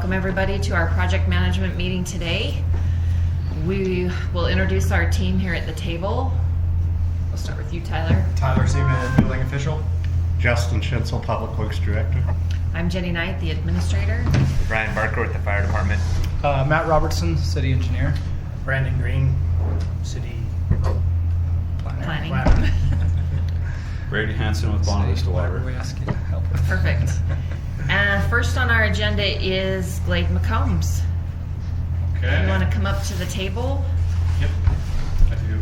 Welcome everybody to our project management meeting today. We will introduce our team here at the table. We'll start with you, Tyler. Tyler Seaman, building official. Justin Schinzel, Public Works Director. I'm Jenny Knight, the administrator. Brian Barker with the fire department. Matt Robertson, city engineer. Brandon Green, city Planning. Brady Hanson with Bonavista Vista Water. We ask you to help with. Perfect. First on our agenda is Glade McCombs. Okay. You want to come up to the table? Yep, I do.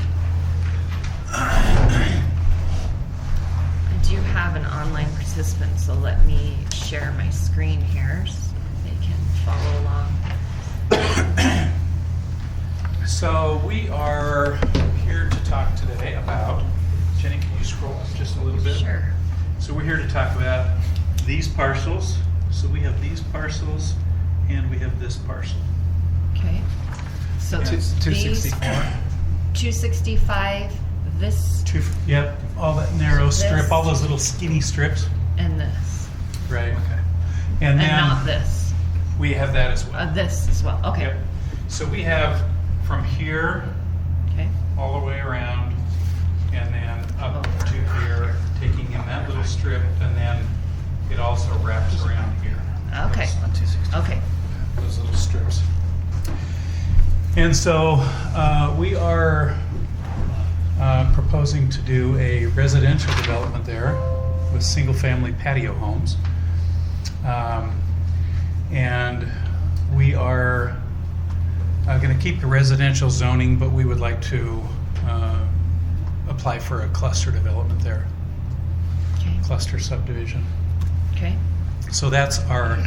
I do have an online participant, so let me share my screen here so they can follow along. So we are here to talk today about, Jenny, can you scroll up just a little bit? Sure. So we're here to talk about these parcels. So we have these parcels and we have this parcel. Okay. So Yeah. these 264. 265, this Yep, all that narrow strip, This. all those little skinny strips. and this. Right. Okay. And then And not this. we have that as well. This as well. Okay. Yep. So we have from here Okay. all the way around and then up Over. to here, taking in that little strip, and then it also wraps around here. Okay. Okay. Those little strips. And so we are proposing to do a residential development there with single-family patio homes. And we are going to keep the residential zoning, but we would like to apply for a cluster development there, Okay. cluster subdivision. Okay. So that's our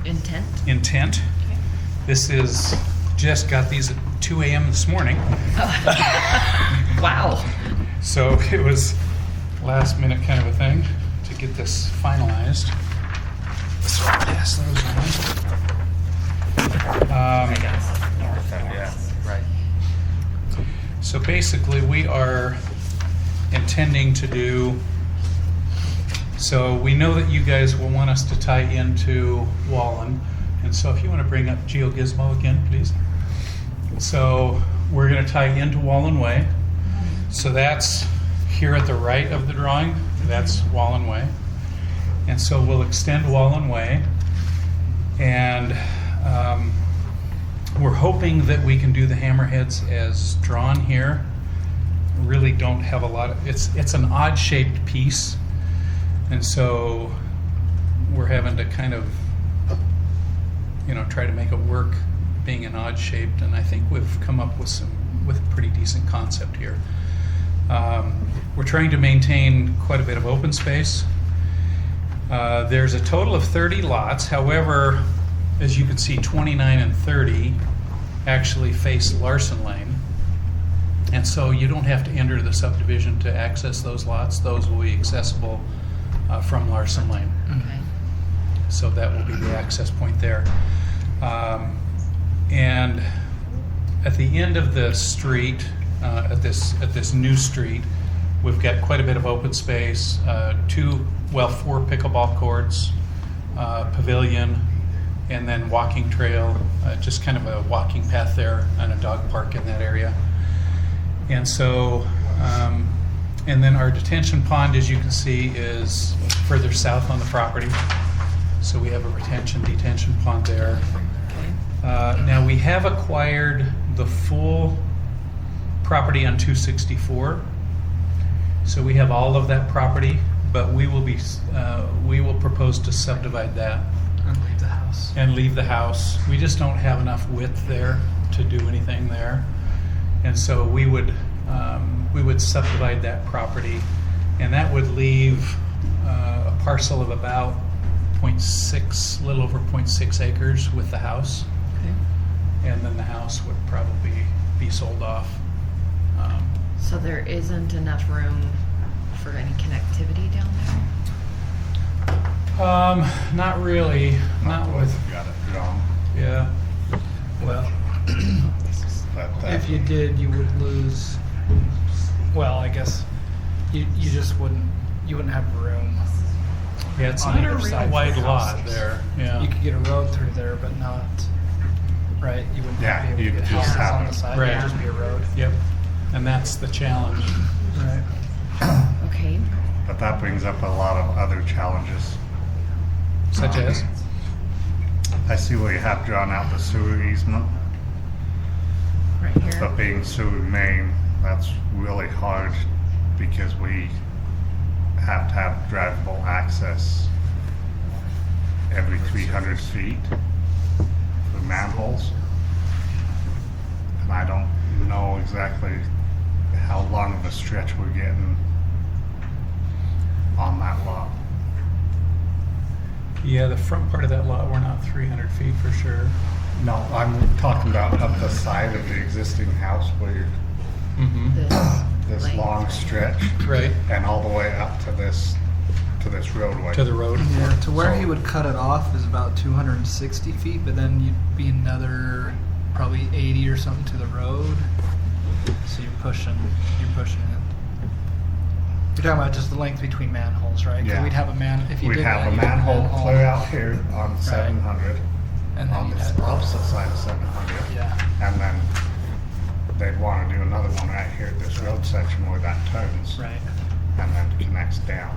Intent. intent. Okay. This is, just got these at 2 a.m. this morning. Wow. So it was last minute kind of a thing to get this finalized. So I'll pass those on. Yeah, right. So basically we are intending to do, so we know that you guys will want us to tie into Wallen. And so if you want to bring up GeoGizmo again, please. So we're going to tie into Wallen Way. So that's here at the right of the drawing. That's Wallen Way. And so we'll extend Wallen Way. And we're hoping that we can do the hammerheads as drawn here. Really don't have a lot of, it's an odd shaped piece. And so we're having to kind of, try to make it work being an odd shaped, and I think we've come up with a pretty decent concept here. We're trying to maintain quite a bit of open space. There's a total of 30 lots. However, as you can see, 29 and 30 actually face Larson Lane. And so you don't have to enter the subdivision to access those lots. Those will be accessible from Larson Lane. Okay. So that will be the access point there. And at the end of the street, at this new street, we've got quite a bit of open space, 4 pickleball courts, pavilion, and then walking trail, just kind of a walking path there, and a dog park in that area. And so, and then our detention pond, as you can see, is further south on the property. So we have a detention pond there. Okay. Now we have acquired the full property on 264. So we have all of that property, but we will propose to subdivide that And leave the house. We just don't have enough width there to do anything there. And so we would subdivide that property, and that would leave a parcel of about 0.6, a little over 0.6 acres with the house. Okay. And then the house would probably be sold off. So there isn't enough room for any connectivity down there? Not really, not with, Got it wrong. yeah. Well, That- if you did, you would lose. Well, I guess you just wouldn't have room Yeah, it's on not a either real side for wide the lot houses. there. Yeah. You could get a road through there, but not, right? You wouldn't Yeah, be able to you'd get just houses have on it. the side. Right. It'd just be a road. Yep. And that's the challenge. Right. Okay. But that brings up a lot of other challenges. Such as? I see where you have drawn out the sewer easement, Right here. but being sewer main, that's really hard because we have to have drivable access every 300 feet for manholes. And I don't know exactly how long of a stretch we're getting on that lot. Yeah, the front part of that lot, we're not 300 feet for sure. No, I'm talking about up the side of the existing house where you're Mm-hmm. this length. long stretch Right. and all the way up to this roadway. To the road. Yeah, to where So- he would cut it off is about 260 feet, but then you'd be another probably 80 or something to the road. So you're pushing it. You're talking about just the length between manholes, right? 'Cause Yeah. we'd have a if you We'd did have that, a you'd have manhole clear out here on 700, and then on you'd the have- opposite side of 700. Yeah. And then they'd want to do another one right here at this road section where that turns. Right. And then connects down.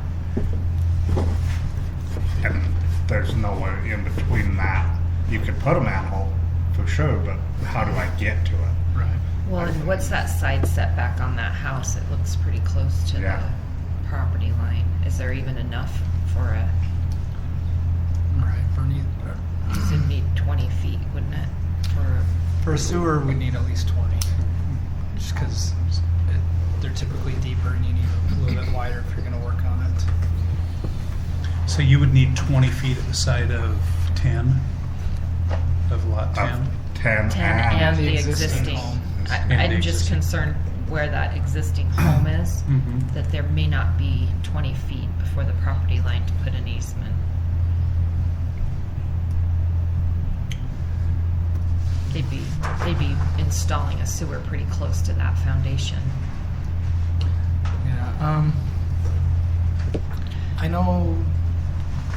And there's nowhere in between that. You could put a manhole for sure, but how do I get to it? Right. Well, and what's that side setback on that house? It looks pretty close to Yeah. the property line. Is there even enough for a, Right. because it'd need 20 feet, wouldn't it? For a sewer, we need at least 20, just because they're typically deeper and you need a little bit wider if you're going to work on it. So you would need 20 feet at the side of 10, of lot 10? Of 10 10 and and the the existing existing. home. And the I'm just existing. concerned where that existing home is, Mhm. that there may not be 20 feet before the property line to put an easement. They'd be installing a sewer pretty close to that foundation. Yeah. I know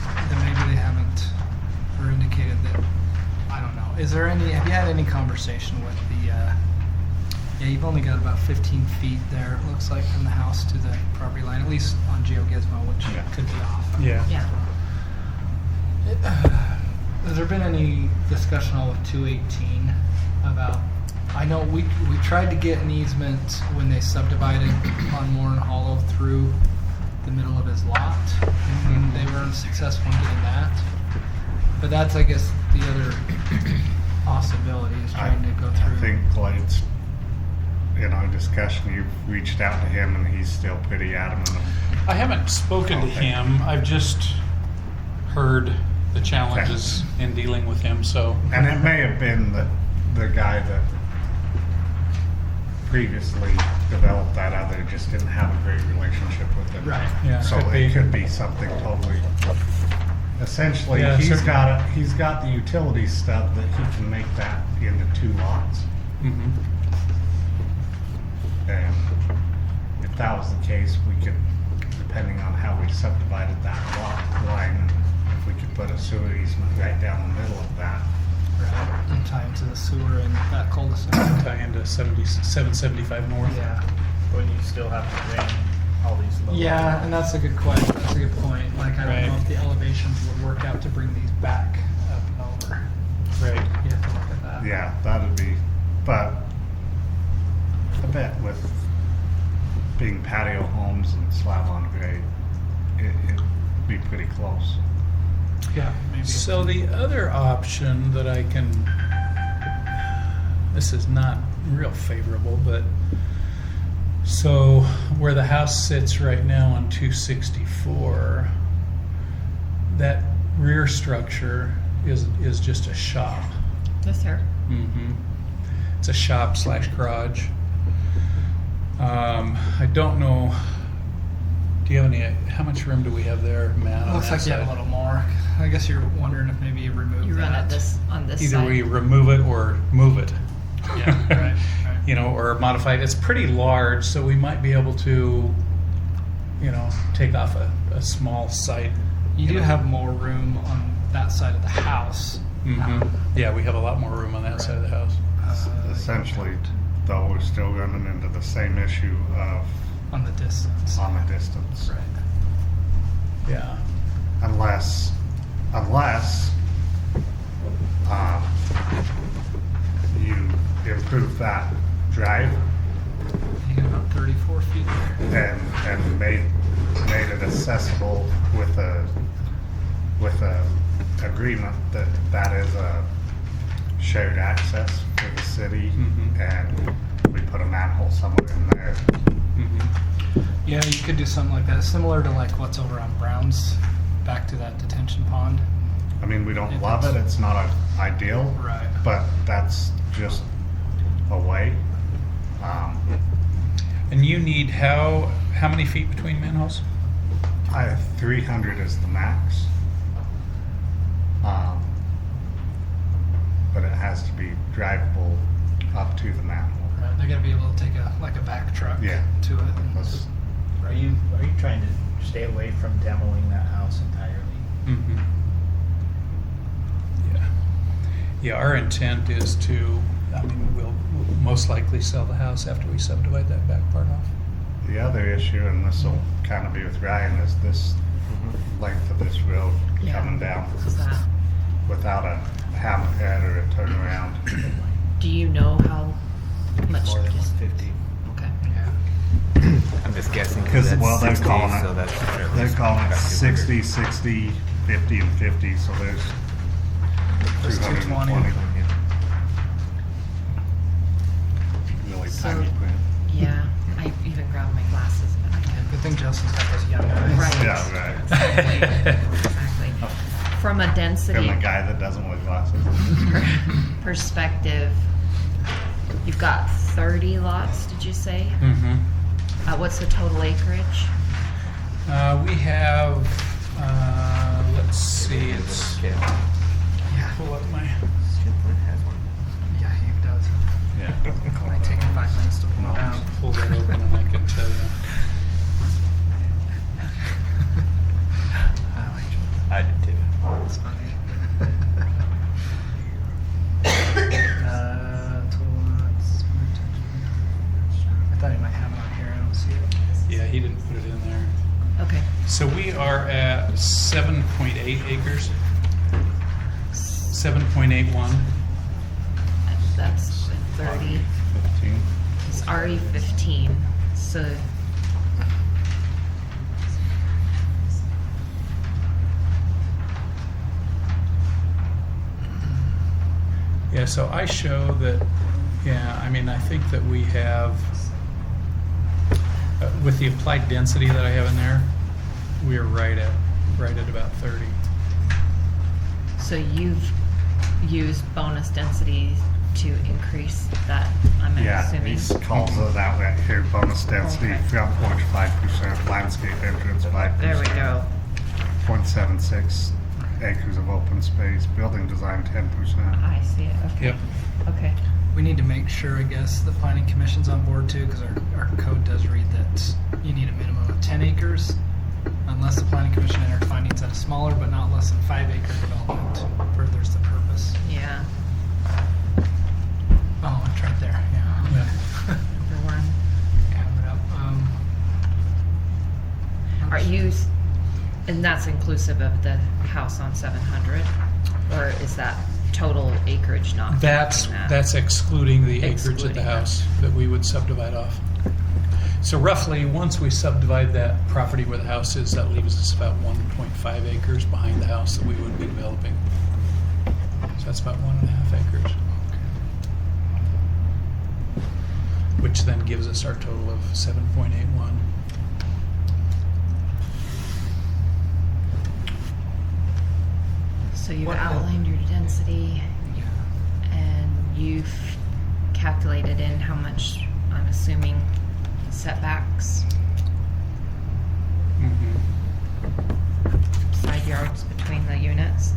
that maybe they haven't or indicated that. I don't know. Have you had any conversation with the? Yeah, you've only got about 15 feet there. It looks like from the house to the property line, at least on GeoGizmo, which Yeah. could be off. Yeah. Yeah. Has there been any discussion all with 218 about? I know we tried to get an easement when they subdivided on Moore Hollow through the middle of his lot, and they were unsuccessful in getting that. But that's, I guess, the other possibility is trying to go I through. think Glade's, in our discussion, you've reached out to him and he's still pretty adamant. I haven't spoken to Okay. him. I've just heard the challenges in dealing with him, so. And it may have been the guy that previously developed that other just didn't have a great relationship with him. Right. Yeah, So could it be. could be something totally. Essentially, Yeah, he's certainly. got the utility stub that he can make that into 2 lots. Mhm. And if that was the case, we could, depending on how we subdivided that lot line, if we could put a sewer easement right down the middle of that. Right. And tie into the sewer and that cul-de-sac. Tie into 775 north. Yeah. When you still have to drain all these low. Yeah, and that's a good question. That's a good point. Like, I don't know Right. if the elevations would work out to bring these back up and over. Right. You have to look at that. Yeah, that'd be, but I bet with being patio homes and slab on grade, it'd be pretty close. Yeah, maybe. So the other option that I can, this is not real favorable, but so where the house sits right now on 264, that rear structure is just a shop. This here. Mm-hmm. It's a shop / garage. I don't know. Do you have any? How much room do we have there, Matt? on Looks that like you have a side? little more. I guess you're wondering if maybe you remove You that. run it on this Either side. we remove it or move it. Yeah, right. You know, or modify it. It's pretty large, so we might be able to, you know, take off a small side You do have more room on that side of the house. Yeah, we have a lot more room on that side of the house. Essentially, though, we're still running into the same issue of On the distance. on the distance. Right. Yeah. Unless you improve that drive You get about 34 feet there. and made it accessible with a agreement that that is a shared access for the city, and we put a manhole somewhere in there. Yeah, you could do something like that, similar to like what's over on Brown's, back to that detention pond. I mean, we don't If love it, it's- it's not ideal, Right. but that's just a way. And you need how many feet between manholes? 300 is the max. But it has to be drivable up to the manhole. Right. They're gonna be able to take a back truck Yeah. to it. And That's- Are you trying to stay away from demoing that house entirely? Yeah. Yeah, our intent is to, we'll most likely sell the house after we subdivide that back part off. The other issue, and this will kind of be with Ryan, is this length of this road Yeah. coming down What's that? without a hammerhead or a turnaround. Do you know how much? More than 150. Okay. I'm just guessing Because, that's well, they're 60, calling it, so that's at they're least calling it about 60, 60, 50, and 50, so there's There's 220. 220. Yeah. Really So- tiny print. Yeah, I even grabbed my glasses, but I couldn't. Good thing Justin's got those young eyes. Right. Yeah, right. Exactly. From a And density the guy that doesn't wear glasses. perspective, you've got 30 lots, did you say? What's the total acreage? We have, let's see, it's, Okay. Yeah. pull up my, Schifflin has one. Yeah, he does. Yeah. It might take him 5 minutes to pull it out. pull that open and I can tell you. I did too. It's funny. Total lots. I thought he might have it on here. I don't see it. Yeah, he didn't put it in there. Okay. So we are at 7.8 acres. 7.81. That's 30. 15. It's already 15. So Yeah, so I show that, I think that we have, with the applied density that I have in there, we are right at about 30. so you've used bonus density to increase that, I'm Yeah, assuming. he calls it out right here, bonus density, Okay. front porch 5%, landscape entrance 5%. There we go. 0.76 acres of open space, building design 10%. I see it. Okay. Yep. Okay. We need to make sure, I guess, the planning commission's on board too, because our code does read that you need a minimum of 10 acres, unless the planning commission entered findings at a smaller but not less than 5 acre development furthers the purpose. Yeah. Oh, it's right there, yeah. Number one. Have it up. Are you, and that's inclusive of the house on 700, or is that total acreage not? That's counting that? that's excluding the acreage of Excluding the that. house that we would subdivide off. So roughly, once we subdivide that property where the house is, that leaves us about 1.5 acres behind the house that we would be developing. So that's about 1.5 acres. Which then gives us our total of 7.81. So you've What- outlined your density, and you've calculated in how much, I'm assuming, setbacks, side yards between the units.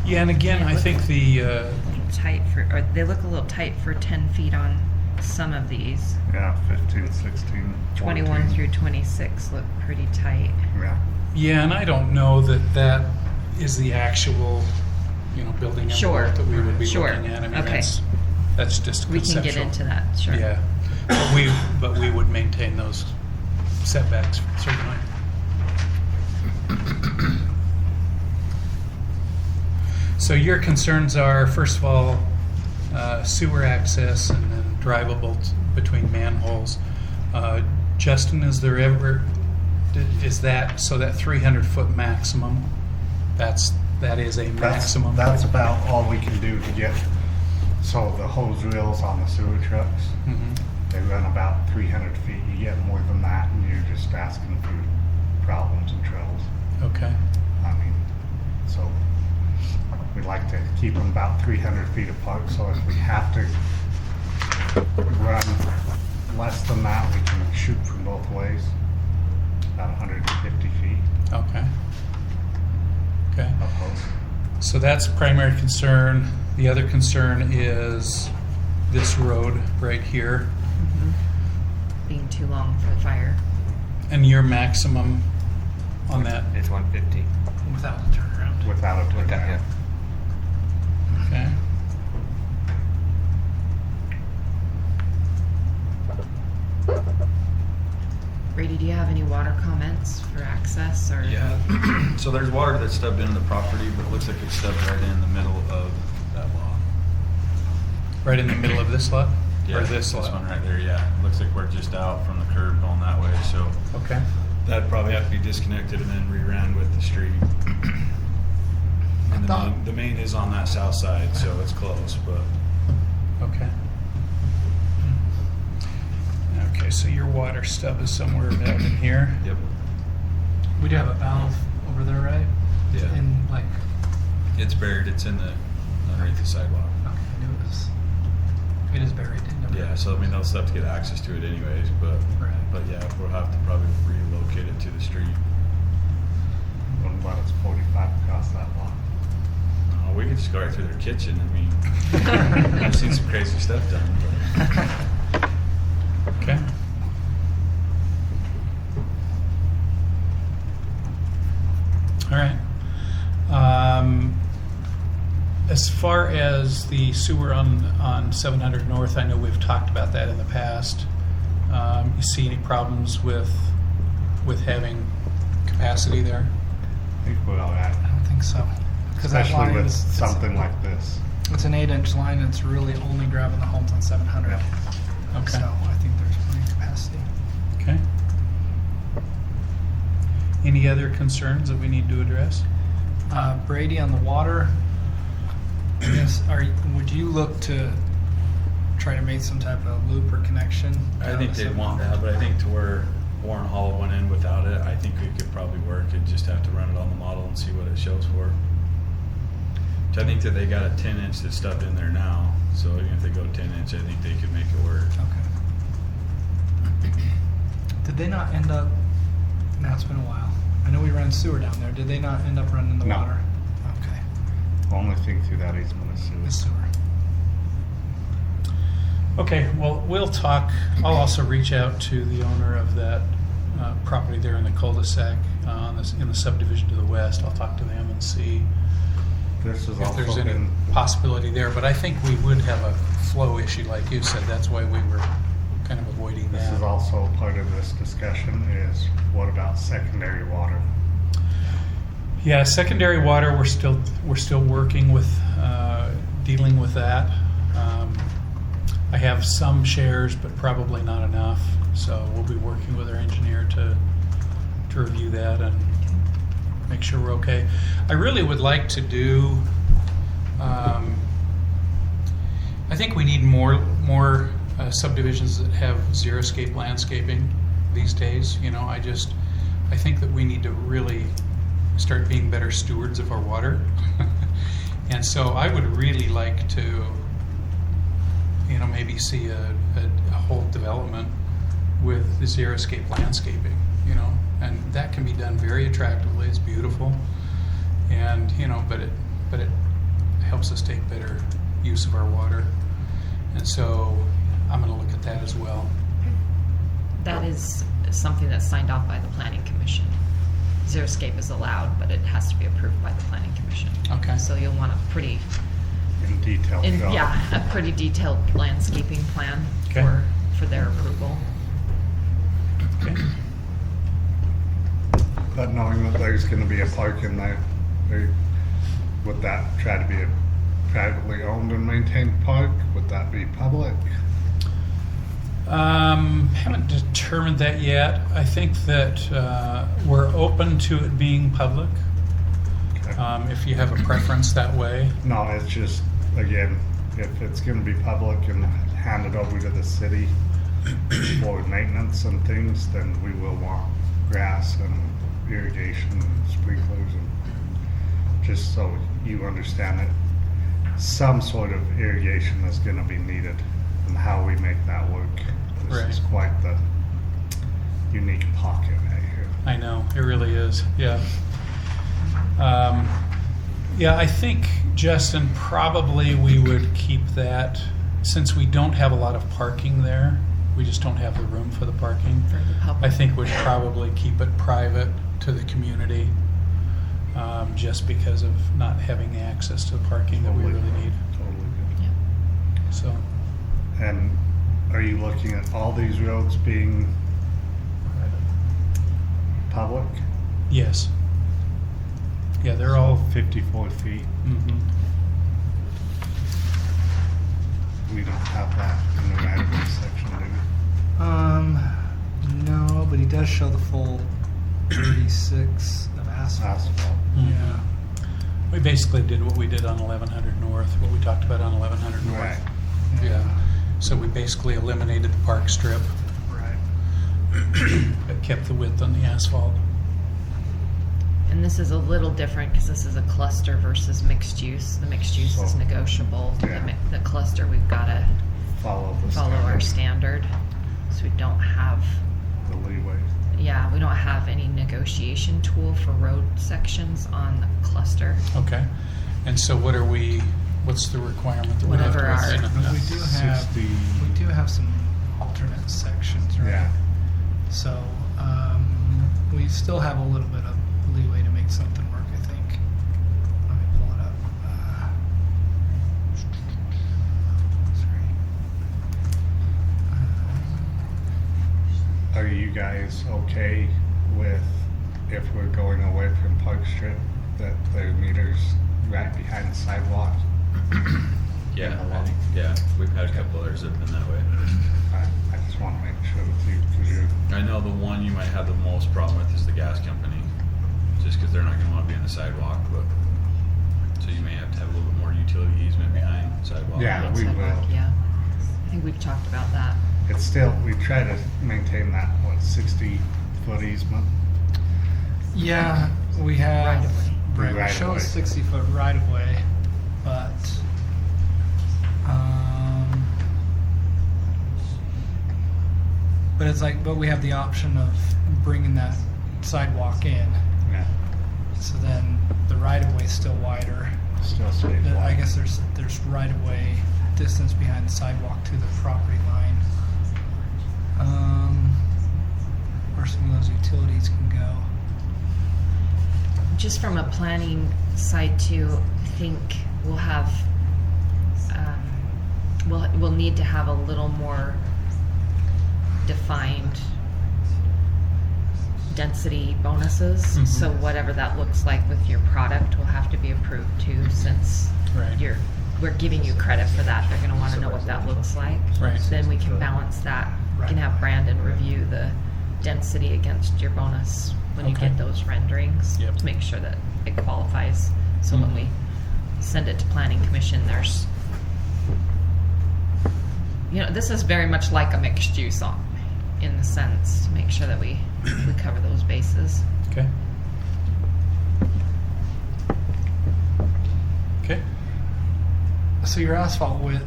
Yeah, and again, I think the Tight for, or they look a little tight for 10 feet on some of these. Yeah, 15, 16, 21 14. through 26 look pretty tight. Yeah. Yeah, and I don't know that that is the actual, building Sure. envelope that we would be Sure. looking at. I mean, Okay. that's just We can conceptual. get into that, sure. Yeah, but we would maintain those setbacks, certainly. So your concerns are, first of all, sewer access and then drivable between manholes. Justin, is that 300-foot maximum? That is a maximum. That's about all we can do to get, so the hose reels on the sewer trucks, Mhm. they run about 300 feet. You get more than that and you're just asking for problems and troubles. Okay. I mean, so we'd like to keep them about 300 feet apart, so if we have to run less than that, we can shoot from both ways, about 150 feet Okay. Okay. of hose. So that's primary concern. The other concern is this road right here. Being too long for the fire. And your maximum on that. It's 150. Without the turnaround. Without a With that, turnaround. yeah. Okay. Brady, do you have any water comments for access or? Yeah, so there's water that's stubbed into the property, but it looks like it's stubbed right in the middle of that lot. Right in the middle of this lot? Yeah, Or this lot? one right there, yeah. Looks like we're just out from the curb going that way, so Okay. that'd probably have to be disconnected and then reran with the street. And the main is on that south side, so it's close, but Okay. Okay, so your water stub is somewhere out in here. yep. We do have a valve over there, right? Yeah. In like, It's buried, it's in underneath the sidewalk. okay, I knew it is buried. Yeah, so I mean, they'll still have to get access to it anyways, but yeah, we'll have to probably relocate it to the street. What about it's 45 across that lot? Oh, we could just go right through their kitchen. I mean, I've seen some crazy stuff done. But. Okay. All right. As far as the sewer on 700 North, I know we've talked about that in the past. You see any problems with having capacity there? I think we're all right. I don't think so. Because that Especially line with is, something like this. it's an 8-inch line and it's really only grabbing the homes on 700. Okay. So I think there's plenty of capacity. Okay. Any other concerns that we need to address? Brady, on the water, yes, would you look to try to make some type of loop or connection? I down think to they'd want 700? that, but I think to where Warren Hollow went in without it, I think it could probably work. It'd just have to run it on the model and see what it shows for. Which I think that they got a 10-inch that's stubbed in there now, so even if they go 10-inch, I think they could make it work. Okay. Did they not end up? Now it's been a while. I know we ran sewer down there. Did they not end up running the No. water? Okay. Only thing through that easement is The sewer. sewer. Okay, well, we'll talk. I'll also reach out to the owner of that property there in the cul-de-sac in the subdivision to the west. I'll talk to them and see This has if there's also any been, possibility there. But I think we would have a flow issue, like you said. That's why we were kind of avoiding this that. is also part of this discussion is what about secondary water? Yeah, secondary water, we're still working with dealing with that. I have some shares, but probably not enough. So we'll be working with our engineer to review that and make sure we're okay. I really would like to do. I think we need more subdivisions that have xeriscape landscaping these days. I think that we need to really start being better stewards of our water. And so I would really like to, maybe see a whole development with the xeriscape landscaping, and that can be done very attractively. It's beautiful, and but it helps us take better use of our water. And so I'm gonna look at that as well. That is something that's signed off by the planning commission. Xeriscape is allowed, but it has to be approved by the planning commission. Okay. So you'll want a pretty, In detail. job. yeah, a pretty detailed landscaping plan Okay. for their approval. Okay. But knowing that there's gonna be a park in there, would that try to be a privately owned and maintained park? Would that be public? Haven't determined that yet. I think that we're open to it being public. Okay. If you have a preference that way. No, it's just, again, if it's gonna be public and handed over to the city for maintenance and things, then we will want grass and irrigation and sprinklers and just so you understand it, some sort of irrigation is gonna be needed and how we make that work. This is Right. quite the unique pocket right here. I know, it really is, yeah. Yeah, I think, Justin, probably we would keep that, since we don't have a lot of parking there, we just don't have the room for the parking. For the public. I think we'd probably keep it private to the community, just because of not having the access to the parking that we Totally. really need, Totally Yeah. so. good. And are you looking at all these roads being public? Yes. Yeah, they're all, 54 feet. mhm. We don't have that in the right of way section, do we? No, but he does show the full 36 of asphalt. Asphalt. Mhm. Yeah. We basically did what we did on 1100 North, what we talked about on 1100 North. Right. Yeah, so we basically eliminated the park strip, Right. but kept the width on the asphalt. And this is a little different because this is a cluster versus mixed use. The mixed use is So- negotiable. Yeah. The cluster, we've got to Follow the follow our standard. So we don't have, The leeway. yeah, we don't have any negotiation tool for road sections on the cluster. Okay, and so what's the requirement that we have to Whatever our- within But we enough? do have 60. we do have some alternate sections, right? Yeah. So we still have a little bit of leeway to make something work, I think. Let me pull it up. Are you guys okay with if we're going away from Park Strip that the meters right behind the sidewalk? Yeah, I think, yeah, we've had a couple others that have been that way. I just want to make sure with you because you're I know the one you might have the most problem with is the gas company, just because they're not gonna wanna be in the sidewalk, but, so you may have to have a little bit more utility easement behind sidewalk. Yeah, we Sidewalk, will. Yeah. I think we've talked about that. it's still, we try to maintain that, 60-foot easement? Yeah, we have. Right of way. Right, we Right of show way. a 60-foot right of way, but it's like, but we have the option of bringing that sidewalk in. Yeah, So then the right of way is still wider. still stays I wide. guess there's right of way distance behind the sidewalk to the property line. Where some of those utilities can go. Just from a planning side too, I think we'll have, we'll need to have a little more defined density bonuses. Mhm. So whatever that looks like with your product will have to be approved too, since Right. we're giving you credit for that. They're gonna wanna know what that looks like. Right. Then we can balance that. We can have Brandon review the density against your bonus when you Okay. get those renderings. Yep. To make sure that it qualifies. So when Mhm. we send it to planning commission, there's, this is very much like a mixed use in the sense, to make sure that we cover those bases. Okay. Okay. So your asphalt width,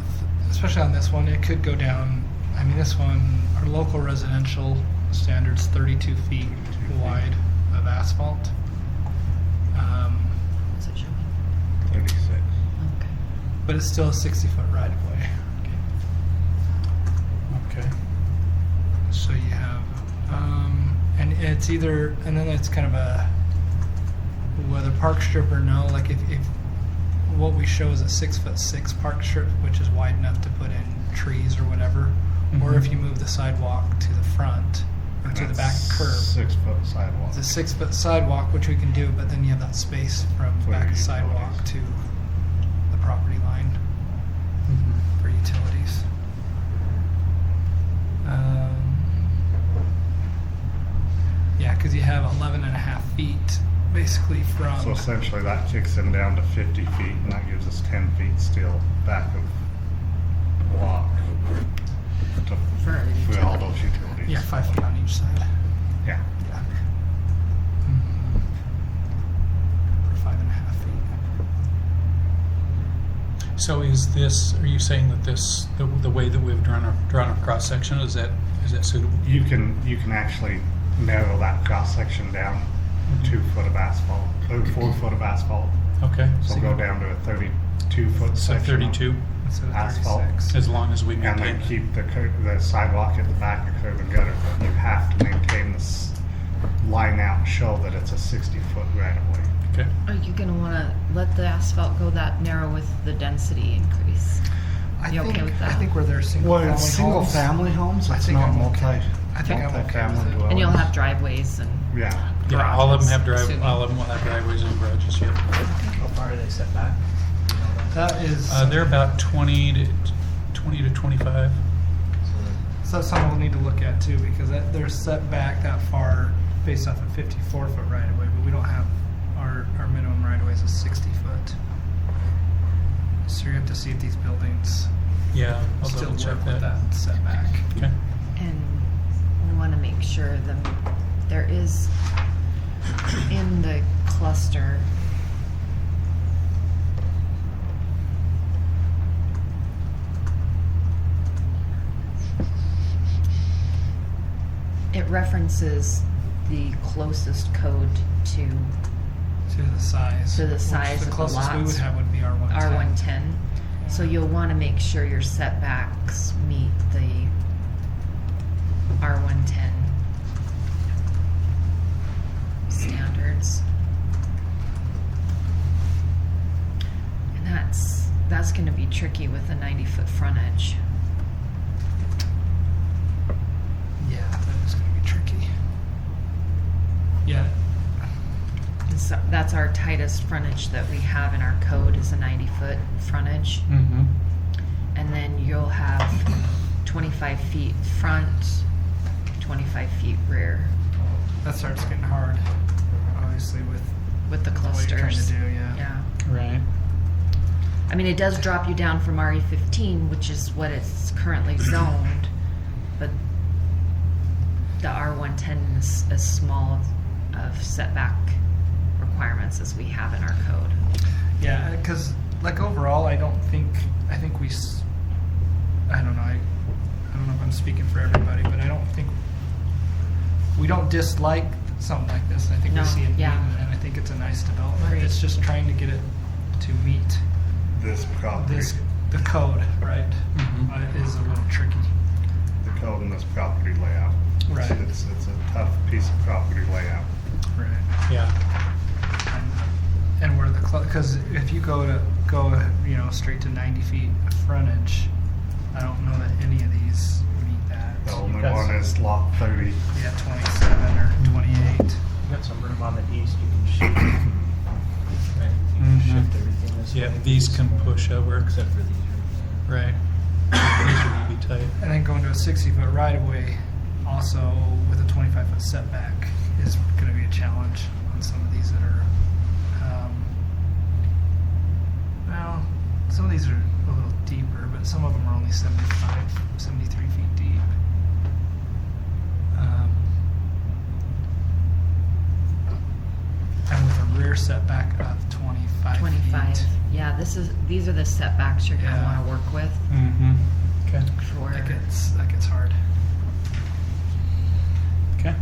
especially on this one, it could go down. I mean, this one, our local residential standard's 32 feet wide of asphalt. What's it showing? 36. Okay. But it's still a 60-foot right of way. it's either, and then it's kind of a, whether park strip or no, like if what we show is a 6'6" park strip, which is wide enough to put in trees or whatever, or Mhm. if you move the sidewalk to the front, or to the back curb. 6 foot sidewalk. It's a 6 foot sidewalk, which we can do, but then you have that space from For back utilities. sidewalk to the property line Mhm. for utilities. Yeah, because you have 11.5 feet basically from. So essentially that kicks them down to 50 feet and that gives us 10 feet still back of walk to For for all utility. those utilities. Yeah, 5 feet on each side. Yeah. Yeah. For 5.5 feet. So is this, are you saying that this, the way that we've drawn a cross section, is that suitable? You can actually narrow that cross section down 2 foot of asphalt, or 4 foot of asphalt. Okay. So go down to a 32 foot So section. 32, Instead of Asphalt. 36. as long as we And maintain then it. keep the sidewalk at the back of curb and gutter, but you have to maintain this line out and show that it's a 60 foot right of way. Okay. Are you gonna wanna let the asphalt go that narrow with the density increase? You okay with that? I think where there's single Well, family it's single homes. family homes, I it's think not I'm okay. multi. I think I'm okay with multifamily it. dwellings. And you'll have driveways and, Yeah. Yeah, all of them have Assuming. all of them will have driveways and garages, yeah. How far are they set back? You know that? That is. They're about 20 to 25. So that's something we'll need to look at too, because they're set back that far based off a 54 foot right of way, but we don't have, our minimum right of way is a 60 foot. So you have to see if these buildings Yeah, I'll still double check work with that. that setback. Okay. and we wanna make sure there is in the cluster it references the closest code to To the size. To the which size of The the closest we would lots. have would be R110. R110. So you'll want to make sure your setbacks meet the R110 standards. And that's going to be tricky with a 90-foot frontage. Yeah, that is going to be tricky. Yeah, And so that's our tightest frontage that we have in our code is a 90-foot frontage. Mm-hmm. And then you'll have 25 feet front, 25 feet rear that starts getting hard, obviously, with with the what clusters. you're trying to do, yeah. Yeah. Right. I mean, it does drop you down from RE15, which is what it's currently zoned, but the R110 is as small of setback requirements as we have in our code. Yeah, because like overall, I think I don't know, I don't know if I'm speaking for everybody, but I don't think we don't dislike something like this. I think No, we see it yeah. needed, and I think it's a nice development. Agreed. It's just trying to get it to meet This property, the code, right? Mhm. Is a little tricky. the code in this property layout. Right. It's a tough piece of property layout. Right. Yeah. And where the because if you go straight to 90 feet of frontage, I don't know that any of these meet that. The So only you've got one some- is lot 30. Yeah, 27 or 28. You got some room on the east, you can shift. Right? You can Mhm. shift everything this Yeah, way. these can push over. Except for these. Right. These would be tight. And then going to a 60 foot right of way, also with a 25 foot setback, is going to be a challenge on some of these that are. Well, some of these are a little deeper, but some of them are only 73 feet deep. And with a rear setback of 25 25. feet. Yeah, these are the setbacks you're going to Yeah. want to work with Mm-hmm. Okay. for. That gets hard. Okay.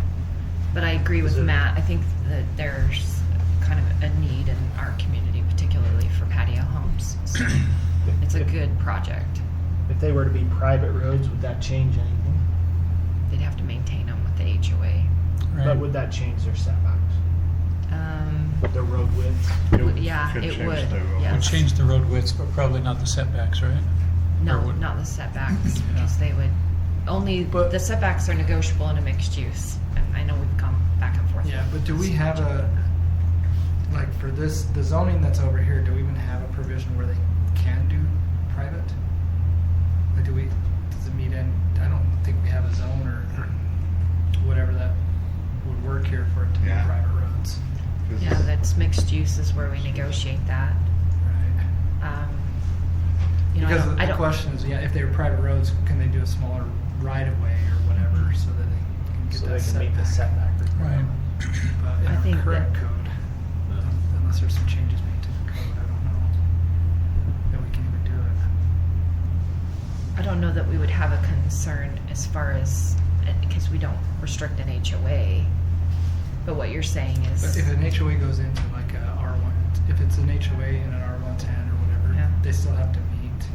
But I agree with Is it- Matt. I think that there's kind of a need in our community, particularly for patio homes. So it's a good project. If they were to be private roads, would that change anything? They'd have to maintain them with the HOA. Right. But would that change their setbacks? The road width? Yeah, Could it change would. the road Would Yes. change the road widths, but probably not the setbacks, right? No, Or would- not the setbacks, because they would, only, But- the setbacks are negotiable in a mixed use. And I know we've gone back and forth. Yeah, but do we have like for this, the zoning that's over here, do we even have a provision where they can do private? Like does it meet in, I don't think we have a zone or whatever that would work here for it to be Yeah. private roads. Yeah, that's mixed use is where we negotiate that. Right. You know, Because I the don't, question is, yeah, if they were private roads, can they do a smaller right of way or whatever so that they can get So that they can meet the setback? setback Right. requirement. But in I our think current that- code, unless there's some changes made to the code, I don't know that we can even do it. I don't know that we would have a concern as far as, because we don't restrict an HOA. But what you're saying But is, if an HOA goes into like a R1, if it's an HOA in an R110 or whatever, Yeah. they still have to meet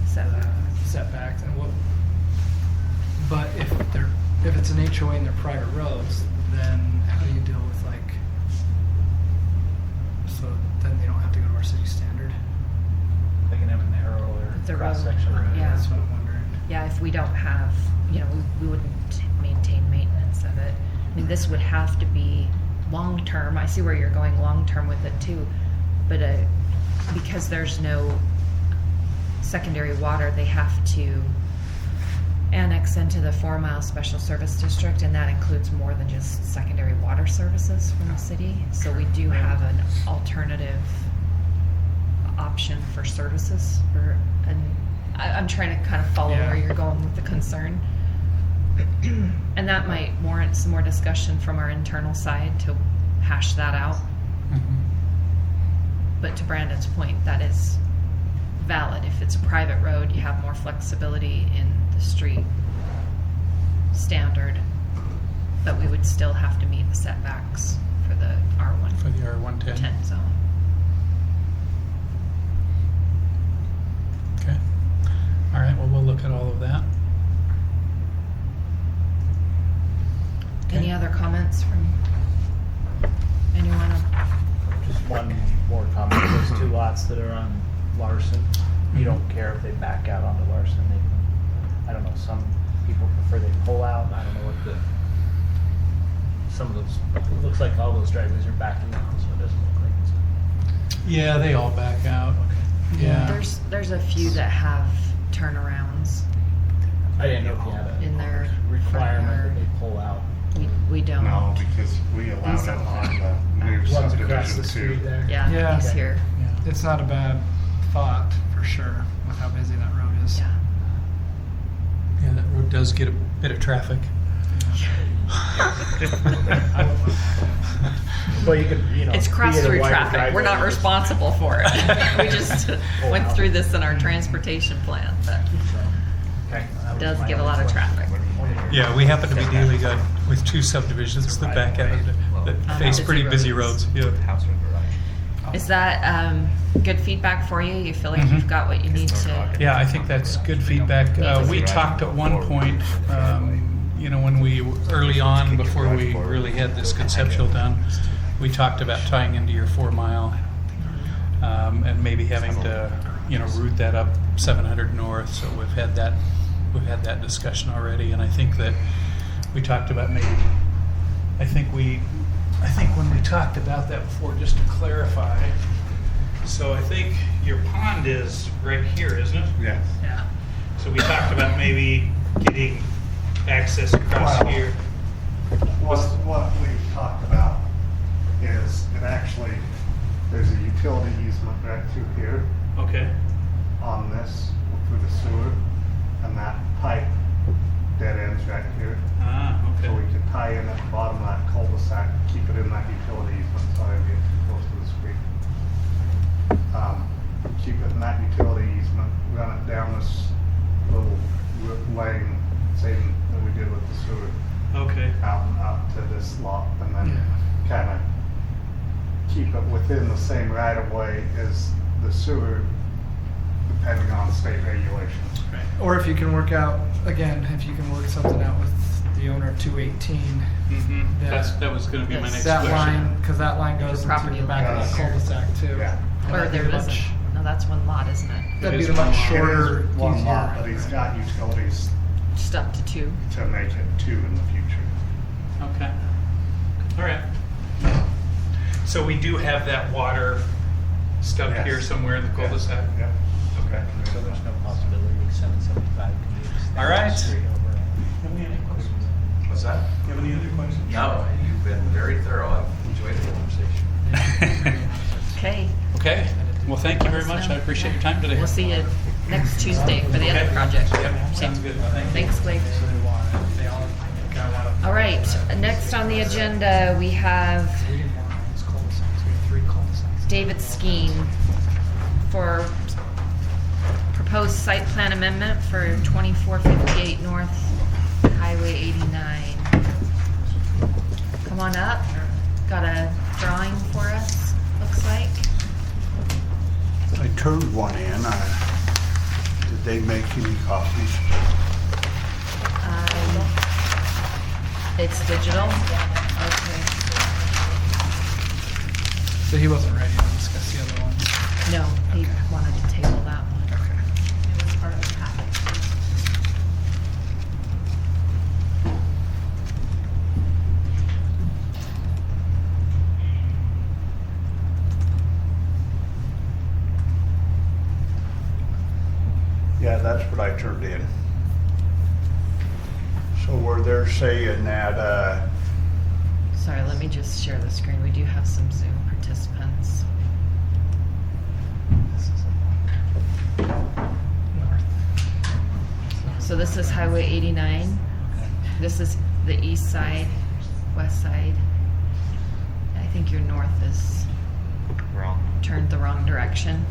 setback. setbacks and what. But if it's an HOA and they're private roads, then how do you deal with like? So then they don't have to go to our city standard. They can have a narrower The road, cross section. yeah. That's what I'm wondering. Yeah, if we don't have, you know, we wouldn't maintain maintenance of it. I mean, this would have to be long-term. I see where you're going long-term with it too. But because there's no secondary water, they have to annex into the 4-mile special service district, and that includes more than just secondary water services from the city. So we do have an alternative option for services and I'm trying to kind of follow Yeah. where you're going with the concern. And that might warrant some more discussion from our internal side to hash that out. Mhm. But to Brandon's point, that is valid. If it's a private road, you have more flexibility in the street standard, but we would still have to meet the setbacks for the R110 For the R110. zone. Okay. All right, well, we'll look at all of that. Any other comments from anyone? Just one more comment. Those two lots that are on Larson, you don't care if they back out onto Larson. They can, I don't know, some people prefer they pull out. I don't know what some of those, it looks like all those driveways are backing out, so it doesn't look like it's. Yeah, they all back out. Yeah. There's a few that have turnarounds. I didn't know if you had a In their requirement front that yard. they pull out. We don't. No, because we allowed it on the new Ones across subdivision the street too. there. Yeah, Yeah. he's Okay. here. Yeah. It's not a bad thought for sure with how busy that road is. Yeah. Yeah, that road does get a bit of traffic. Well, you could, you know. It's be cross it a through wider traffic. We're not driveway, responsible for it. We just went out. through this in our transportation plan, but so, okay, that it was does my get a only lot of question. traffic. Yeah, we happen to be dealing with two subdivisions that back out that face busy pretty busy roads. roads. Yeah. House or garage. Is that good feedback for you? You feel like Mhm. you've got what you need to? Yeah, I think that's good feedback. We talked at one point, you know, when we, early on, before we really had this conceptual done, we talked about tying into your 4-mile and maybe having to, you know, route that up 700 north. So we've had that discussion already, and I think that we talked about maybe, I think when we talked about that before, just to clarify, so I think your pond is right here, isn't it? Yes. Yeah. So we talked about maybe getting access across Wow. here. What we talked about is it actually, there's a utility easement right through here Okay. on this for the sewer, and that pipe dead ends right here. Ah, So we okay. could tie in at the bottom of that cul-de-sac, keep it in that utility easement so I don't get too close to the street. Keep it in that utility easement, run it down this little lane, same that we did with the sewer, Okay. out and up to this lot, and then Yeah. kind of keep it within the same right of way as the sewer, depending on state regulations. Or if you can work out, again, if you can work something out with the owner of 218, That was gonna be my next That question. line, because that line goes into property the back of line. that cul-de-sac too. Yeah. Or That'd be there a isn't. much- No, that's one lot, isn't it? That'd It be is a much one lot. shorter, It is one lot, but easier. he's got utilities Just up to 2. to make it 2 in the future. Okay. All right. So we do have that water stuck Yes. here somewhere in the cul-de-sac? Yep. Okay. So there's no possibility 775 can be extended. All right. Straight over. Any other questions? What's that? You have any other questions? No, you've been very thorough. I've enjoyed the conversation. Okay. Okay. Well, thank you very much. I appreciate your time today. We'll see you next Tuesday for the other Okay. project. Yep, sounds good. Thank you. Thanks, Glade. So they want it, they all got a lot of. All right, next on the agenda, we have We didn't want all these cul-de-sacs, we had 3 cul-de-sacs. David Skeen for proposed site plan amendment for 2458 North Highway 89. Come on up. Got a drawing for us, looks like. I turned one in. Did they make any copies? It's digital. Okay. So he wasn't ready to discuss the other one. No, he wanted to table that one. Okay. It was part of the package. Yeah, that's what I turned in. So where they're saying that, Sorry, let me just share the screen. We do have some Zoom participants. This is north. So this is Highway 89. This is the east side, west side. I think your north is Wrong. turned the wrong direction.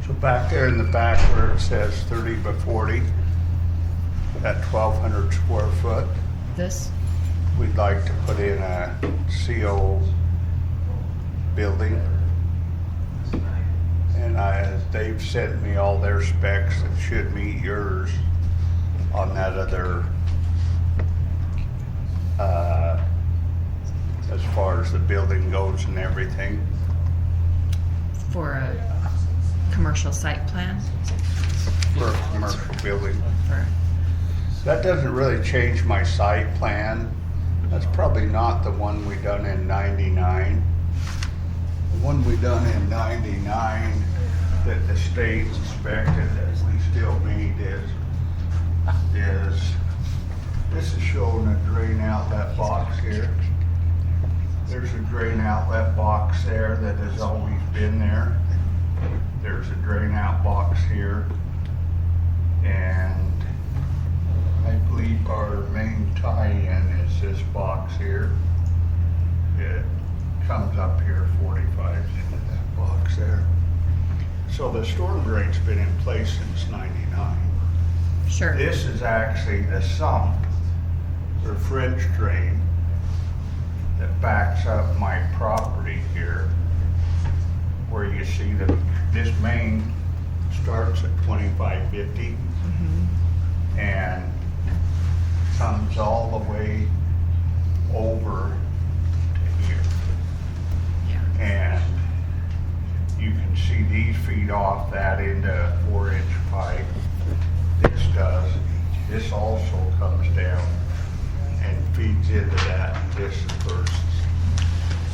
so back there in the back where it says 30 by 40, that 1,200 square foot, This, we'd like to put in a CO building. And they've sent me all their specs that should meet yours on that other, as far as the building goes and everything. for a commercial site plan For a commercial building. for, That doesn't really change my site plan. That's probably not the one we done in 99. The one we done in 99 that the state inspected that we still need is this is showing a drain outlet box here. There's a drain outlet box there that has always been there. There's a drain out box here. And I believe our main tie-in is this box here. It comes up here 45 into that box there. So the storm drain's been in place since 99. sure. This is actually the sump, or French drain, that backs up my property here, where you see that this main starts at 2550 and comes all the way over to here. Yeah. And you can see these feed off that into a 4-inch pipe. This does. This also comes down and feeds into that. This first.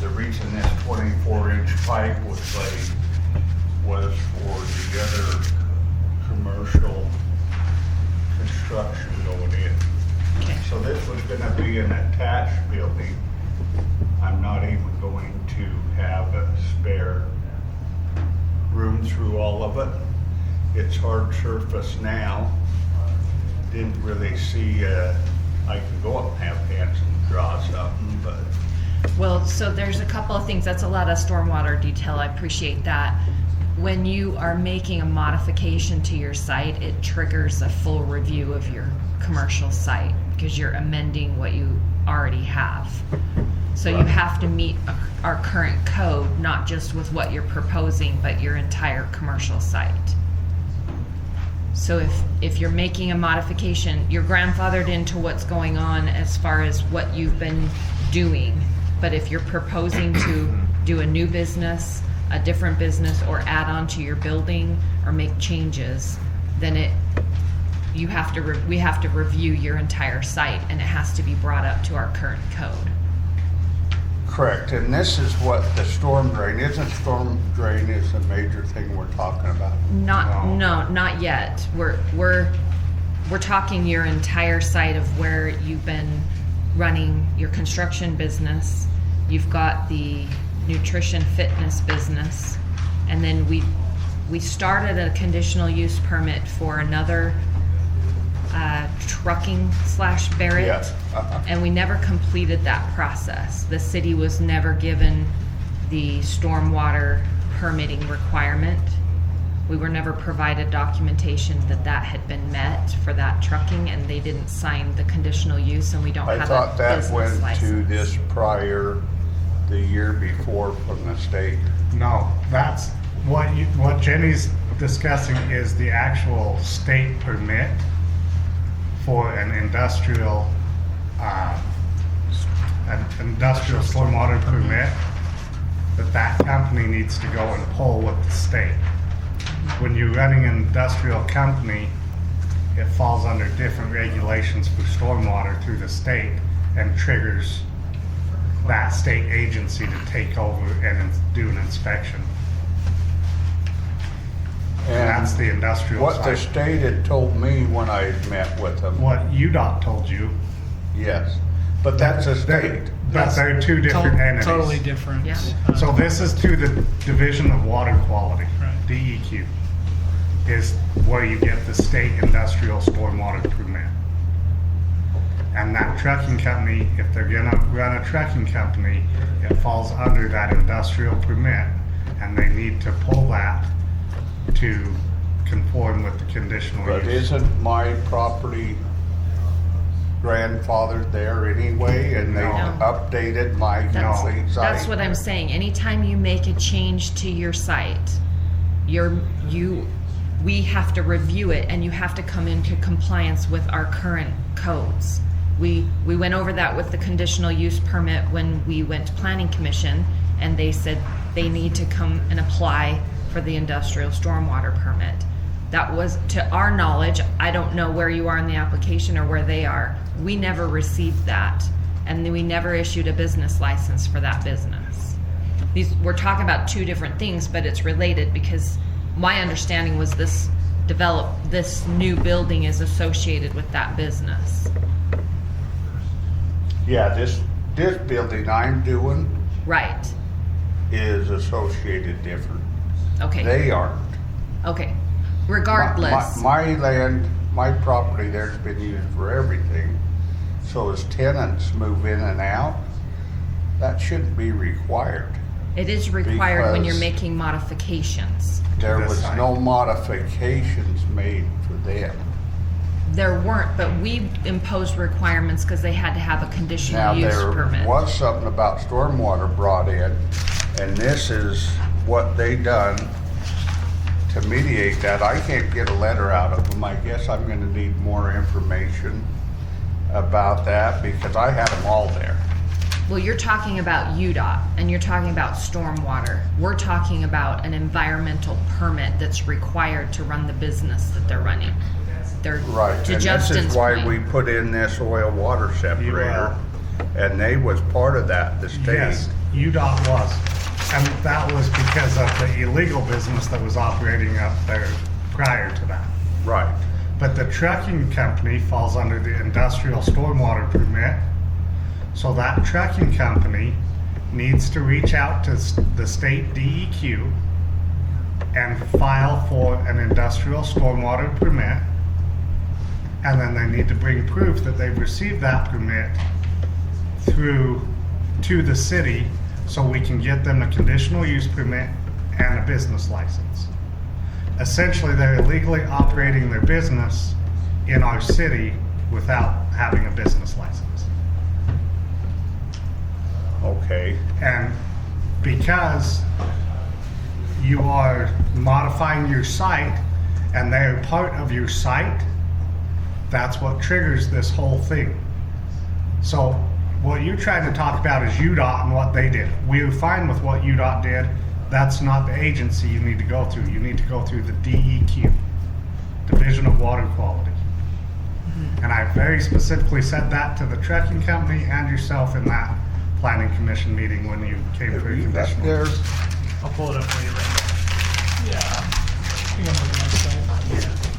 The reason this 24-inch pipe was laid was for the other commercial construction going in. Okay. So this was gonna be an attached building. I'm not even going to have a spare room through all of it. It's hard surface now. Didn't really see, I could go up and have Hanson draw something, but Well, so there's a couple of things. That's a lot of stormwater detail. I appreciate that. When you are making a modification to your site, it triggers a full review of your commercial site because you're amending what you already have. So you have to meet our current code, not just with what you're proposing, but your entire commercial site. So if you're making a modification, you're grandfathered into what's going on as far as what you've been doing. But if you're proposing to do a new business, a different business, or add on to your building or make changes, then we have to review your entire site, and it has to be brought up to our current code. Correct, and this is what the storm drain, isn't storm drain is a major thing we're talking about? Not yet. We're talking your entire site of where you've been running your construction business. You've got the nutrition fitness business, and then we started a conditional use permit for another trucking / Barrett, Yeah. and we never completed that process. The city was never given the stormwater permitting requirement. We were never provided documentation that had been met for that trucking, and they didn't sign the conditional use, and we don't I have thought a that business went license. to this prior, the year before from the state. No, that's what Jenny's discussing is the actual state permit for an industrial stormwater permit that company needs to go and pull with the state. When you're running an industrial company, it falls under different regulations for stormwater through the state and triggers that state agency to take over and do an inspection. And that's the industrial What the side. state had told me when I met with them, What UDOT told you, yes, but that's a state. but they're two different entities. Totally different. Yeah. So this is to the Division of Water Quality, Right. DEQ, is where you get the state industrial stormwater permit. And that trucking company, if they're gonna run a trucking company, it falls under that industrial permit, and they need to pull that to conform with the conditional But use. isn't my property grandfathered there anyway, and they No. updated my complete site? That's what I'm saying. Anytime you make a change to your site, we have to review it, and you have to come into compliance with our current codes. We went over that with the conditional use permit when we went to planning commission, and they said they need to come and apply for the industrial stormwater permit. That was, to our knowledge, I don't know where you are in the application or where they are. We never received that, and then we never issued a business license for that business. We're talking about two different things, but it's related, because my understanding was this new building is associated with that business. Yeah, this building I'm doing Right. is associated different. Okay. They aren't. Okay. Regardless. My land, my property there's been used for everything. So as tenants move in and out, that shouldn't be required. It is required when you're because- making modifications. There this was site. no modifications made for them. There weren't, but we imposed requirements because they had to have a Now, conditional use there permit. was something about stormwater brought in, and this is what they done to mediate that. I can't get a letter out of them. I guess I'm gonna need more information about that, because I had them all there. Well, you're talking about UDOT, and you're talking about stormwater. We're talking about an environmental permit that's required to run the business that they're running. Right, To and this Justin's is why point. we put in this oil water separator, and they was part of that, the state. Yes, UDOT was. And that was because of the illegal business that was operating up there prior to that. Right, But the trucking company falls under the industrial stormwater permit. So that trucking company needs to reach out to the state DEQ and file for an industrial stormwater permit. And then they need to bring proof that they've received that permit to the city, so we can get them a conditional use permit and a business license. Essentially, they're illegally operating their business in our city without having a business license. Okay, And because you are modifying your site and they're part of your site, that's what triggers this whole thing. So what you're trying to talk about is UDOT and what they did. We're fine with what UDOT did. That's not the agency you need to go through. You need to go through the DEQ, Division of Water Quality. And I very specifically said that to the trucking company and yourself in that planning commission meeting when you came have for you got conditional. theirs? I'll pull it up for you right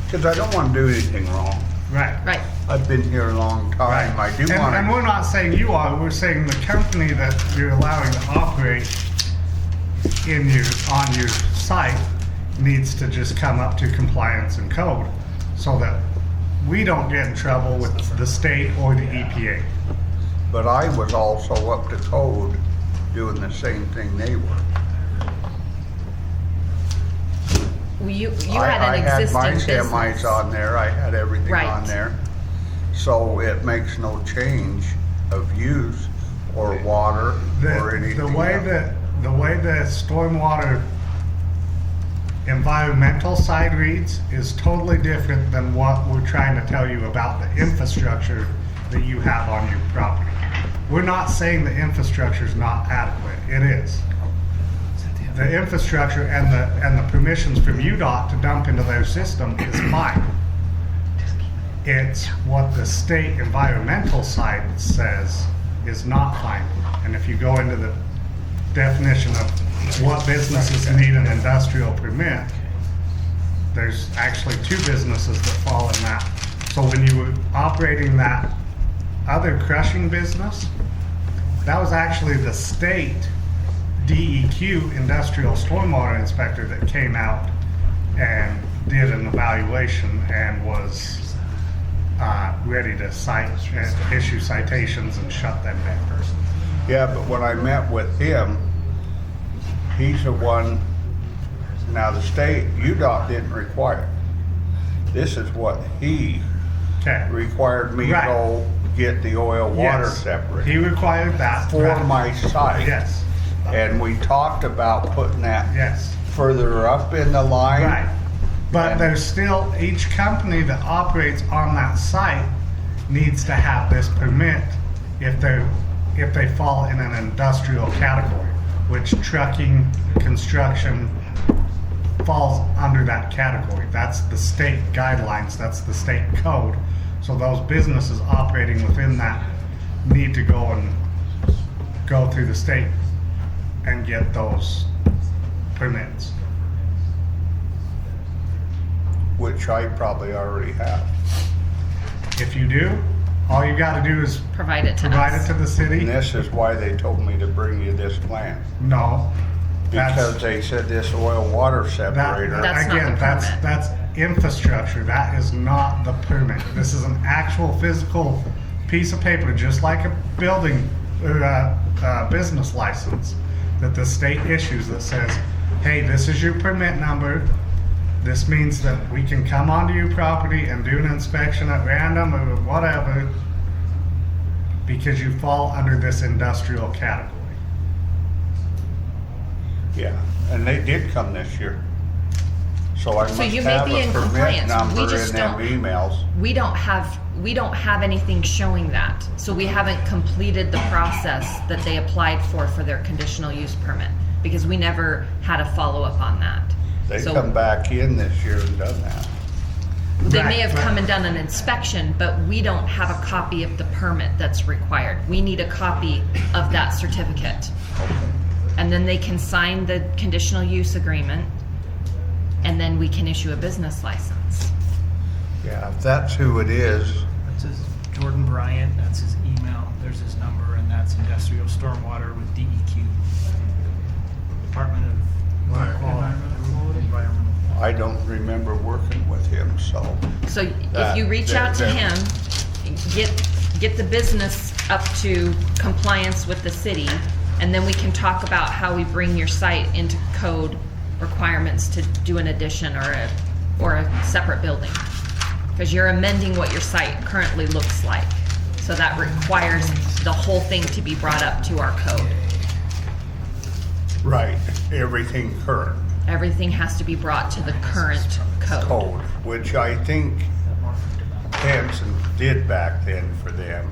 Because I don't want to do anything wrong. Right. Right. I've been here a long time. I do want And we're to. not saying you are, we're saying the company that you're allowing to operate on your site needs to just come up to compliance and code so that we don't get in trouble with the state or the EPA. But I was also up to code doing the same thing they were. You I had an had existing my business. semis on there, I had everything Right. on there. So it makes no change of use or water or anything. The way the stormwater environmental side reads is totally different than what we're trying to tell you about the infrastructure that you have on your property. We're not saying the infrastructure is not adequate. It is. The infrastructure and the permissions from UDOT to dump into their system is fine. It's what the state environmental side says is not fine. And if you go into the definition of what businesses need an industrial permit, there's actually two businesses that fall in that. So when you were operating that other crushing business, that was actually the state DEQ industrial stormwater inspector that came out and did an evaluation and was ready to issue citations and shut them down. Yeah, but when I met with him, he's the one, now the state, UDOT didn't require. This is what he Okay. required me to Right. go get the oil water Yes. separate He required that. for Right. my site. Yes, And we talked about putting that yes. further up in the line. Right. But And- there's still, each company that operates on that site needs to have this permit if they fall in an industrial category, which trucking, construction falls under that category. That's the state guidelines, that's the state code. So those businesses operating within that need to go through the state and get those permits. Which I probably already have. If you do, all you gotta do is Provide it to provide us. it to the And city. this is why they told me to bring you this plan. No. Because That's, they said this oil water separator. That's not again, the permit. that's infrastructure. That is not the permit. This is an actual physical piece of paper, just like a building or a business license that the state issues that says, hey, this is your permit number. This means that we can come onto your property and do an inspection at random or whatever because you fall under this industrial category. Yeah, and they did come this year. So I So must you may have be a in permit compliance. We number just in them don't- emails. We don't have anything showing that. So we haven't completed the process that they applied for their conditional use permit because we never had a follow-up on that. They So come back in this year and done that. they may Right, have right. come and done an inspection, but we don't have a copy of the permit that's required. We need a copy of that certificate. And then they can sign the conditional use agreement and then we can issue a business license. Yeah, if that's who it is, That's his Jordan Bryant, that's his email, there's his number, and that's industrial stormwater with DEQ. Department of Water Quality. Environmental. I don't remember working with him, so. So if That- you reach out to that- him, get the business up to compliance with the city, and then we can talk about how we bring your site into code requirements to do an addition or a separate building. Because you're amending what your site currently looks like. So that requires the whole thing to be brought up to our code. Right, everything current Everything has to be brought to the current code. code, which I think Hanson did back then for them.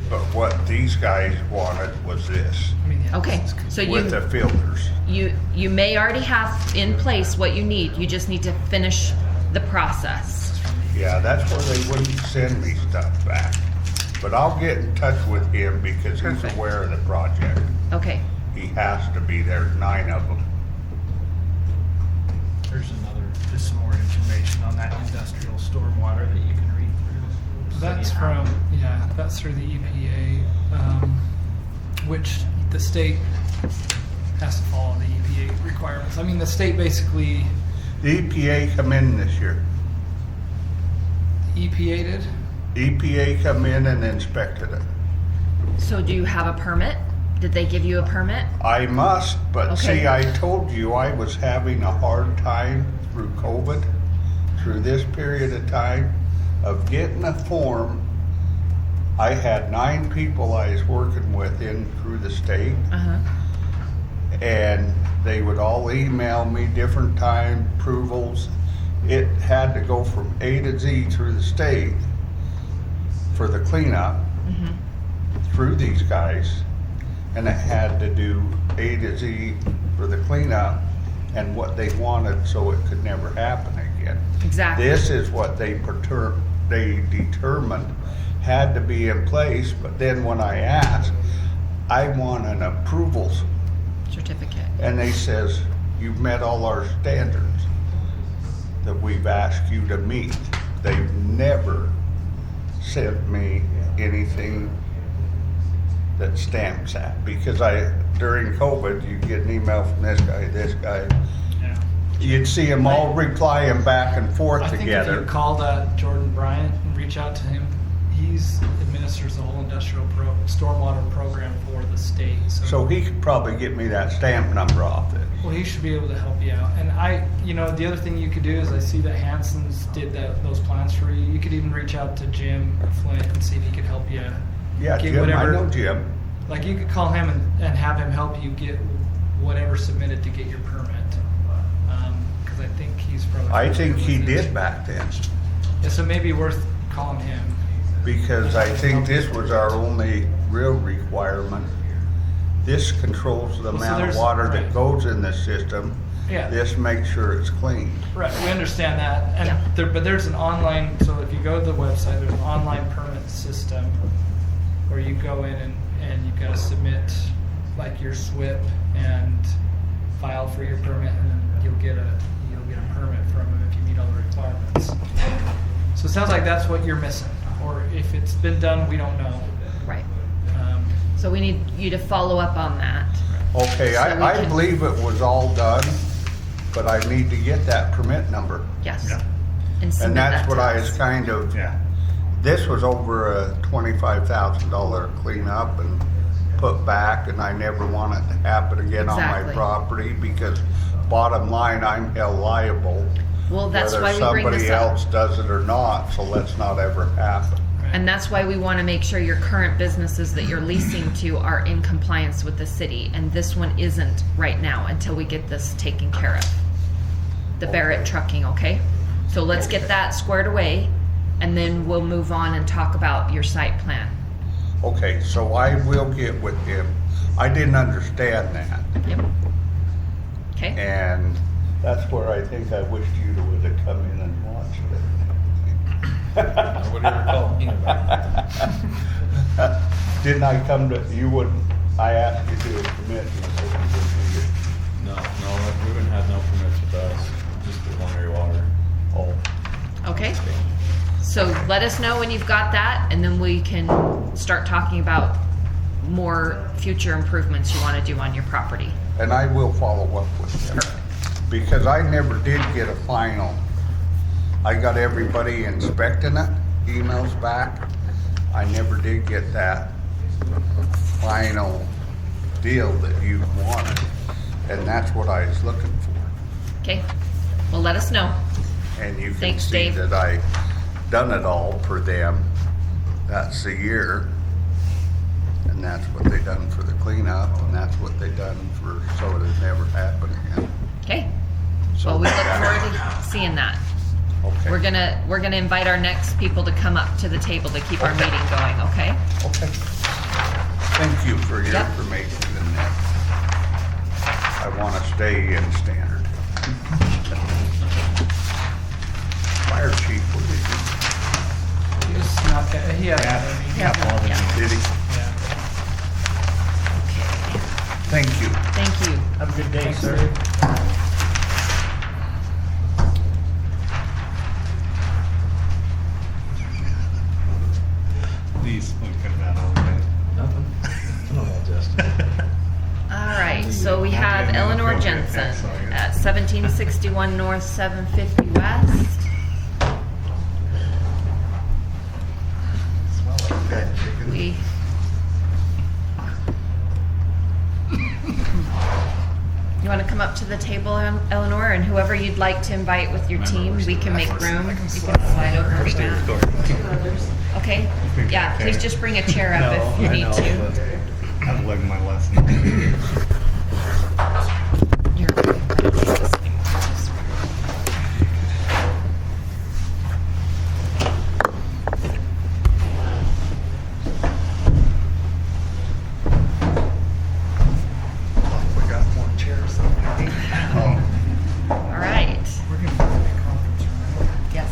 But what these guys wanted was this, I mean, yeah, Okay, this is good. so with the filters. you may already have in place what you need. You just need to finish the process. Yeah, that's where they wouldn't send me stuff back. But I'll get in touch with him because he's Perfect. aware of the project. Okay, He has to be, there's 9 of them. There's just some more information on that industrial stormwater that you can read through. That's from, yeah, that's through the EPA, which the state has to follow the EPA requirements. I mean, the state basically, The EPA come in this year. EPA did. EPA come in and inspected it. so do you have a permit? Did they give you a permit? I must, but Okay. see, I told you I was having a hard time through COVID, through this period of time, of getting a form. I had 9 people I was working with in through the state, Uh-huh. and they would all email me different time approvals. It had to go from A to Z through the state for the cleanup through these guys, and it had to do A to Z for the cleanup and what they wanted so it could never happen again. Exactly. This is what they determined had to be in place, but then when I asked, I want an approvals, Certificate. and they says, you've met all our standards that we've asked you to meet. They've never sent me anything that stamps that, because during COVID, you get an email from this guy, Yeah. you'd see them all replying back and forth I think if together. you call Jordan Bryant and reach out to him, he's administers the whole industrial stormwater program for the state. So he could probably get me that stamp number off it. Well, he should be able to help you out. And the other thing you could do is I see that Hanson's did those plans for you. You could even reach out to Jim Flint and see if he could help you. Yeah, get Jim, I whatever- know Jim. Like you could call him and have him help you get whatever submitted to get your permit. Because I think he's probably. I think he with it. did back then, Yeah, so maybe worth calling him. because I think this was our only real requirement. This controls the Well, so amount of there's- water right. that goes in the system. Yeah. This makes sure it's clean. Right, we understand that, and Yeah. but there's an online. So if you go to the website, there's an online permit system where you go in and you've got to submit like your SWIP and file for your permit, and then you'll get a permit from them if you meet all the requirements. So it sounds like that's what you're missing, or if it's been done, we don't know. Right. Um, So we need you to follow up on that. Okay, So we I can- believe it was all done, but I need to get that permit number. Yes. Yeah. And submit And that's that what to I us. was kind of, Yeah. this was over a $25,000 cleanup and put back, and I never want it to happen again on my Exactly. property, because bottom line, I'm held liable. Well, that's why we bring Whether this somebody up. else does it or not, so let's not ever happen. And that's why we want to make sure your current businesses that you're leasing to are in compliance with the city. And this one isn't right now until we get this taken care of. The Barrett trucking, okay? So let's get that squared away, and then we'll move on and talk about your site plan. Okay, so I will get with him. I didn't understand that. Yep. Okay? And that's where I think I wished you would have come in and watched it. Nobody ever called me about it. Didn't I come to, I asked you to commit, and you said you didn't need it. No, we haven't had no permits with us, just the pulmonary water. Oh, Okay? So let us know when you've got that, and then we can start talking about more future improvements you want to do on your property. and I will follow up with him, because I never did get a final. I got everybody inspecting it, emails back. I never did get that final deal that you wanted, and that's what I was looking for. Okay? Well, let us know. And you can Thanks, see Dave. that I done it all for them, that's a year. And that's what they done for the cleanup, and that's what they done for, so it never happen again. Okay. So Well, we look forward to seeing that. Okay. We're gonna invite our next people to come up to the table to keep our meeting going, okay? Okay. Thank you for your Yep. information and that. I want to stay in standard. Fire chief, what did He was not that, he had, Yeah. he, did he? yeah. Thank you. Thank you. Have a good day, Thanks, sir. Dave. These, we could have had all day. Nothing. I don't know, Justin. All right, so we have Okay, Eleanor okay, Jensen thanks, August. at 1761 North, 750 West. We. You want to come up to the table, Eleanor, and whoever you'd like to invite with your team, we can make room. You can slide over. around. Okay, yeah, please just bring a chair up if you need to. I've learned my lesson. We got more chairs than we need. All right, We're gonna go to the conference room. yes.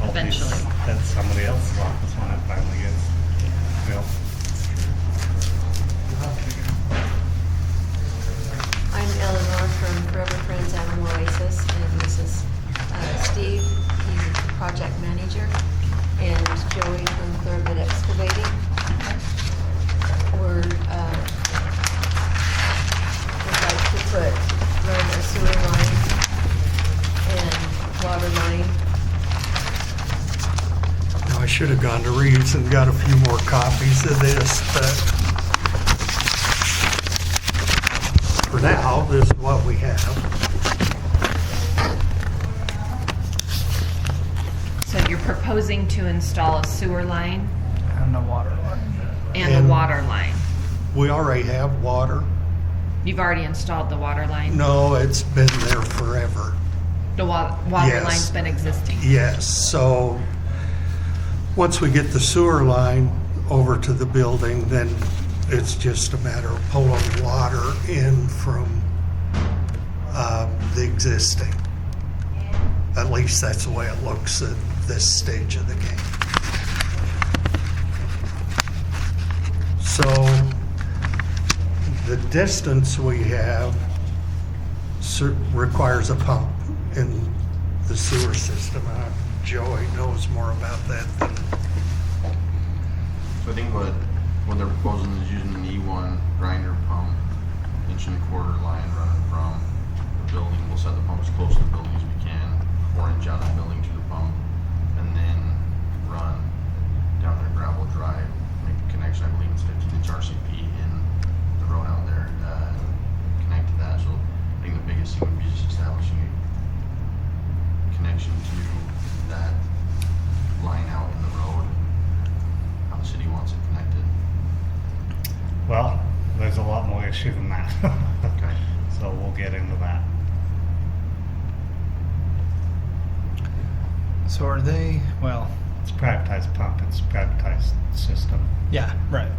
Eventually. That's somebody else's office when it finally gets built. I'm Eleanor from Forever Friends Animal Oasis, and this is Steve, he's the project manager, and Joey from Thoroughbred Excavating. We're, would like to run a sewer line and water line. Now, I should have gone to Reeves and got a few more copies of this, but for now, this is what we have. So you're proposing to install a sewer line And the water line. and a And- water line. We already have water. You've already installed the water line? No, it's been there forever. The water Yes. line's been existing? Yes, so once we get the sewer line over to the building, then it's just a matter of pulling water in from the existing. At least that's the way it looks at this stage of the game. So the distance we have requires a pump in the sewer system. Joey knows more about that than So I think what they're proposing is using an E1 grinder pump, 1.25 inch line running from the building. We'll set the pump as close to the building as we can, 4 inch out of the building to the pump, and then run down their gravel drive, make a connection. I believe it's 15 inch RCP in the road out there, connect to that. So I think the biggest thing would be just establishing a connection to that line out in the road. How the city wants it connected. Well, there's a lot more issue than that. Okay. So we'll get into that. So are they, well, It's privatized pump, it's privatized system. yeah, right.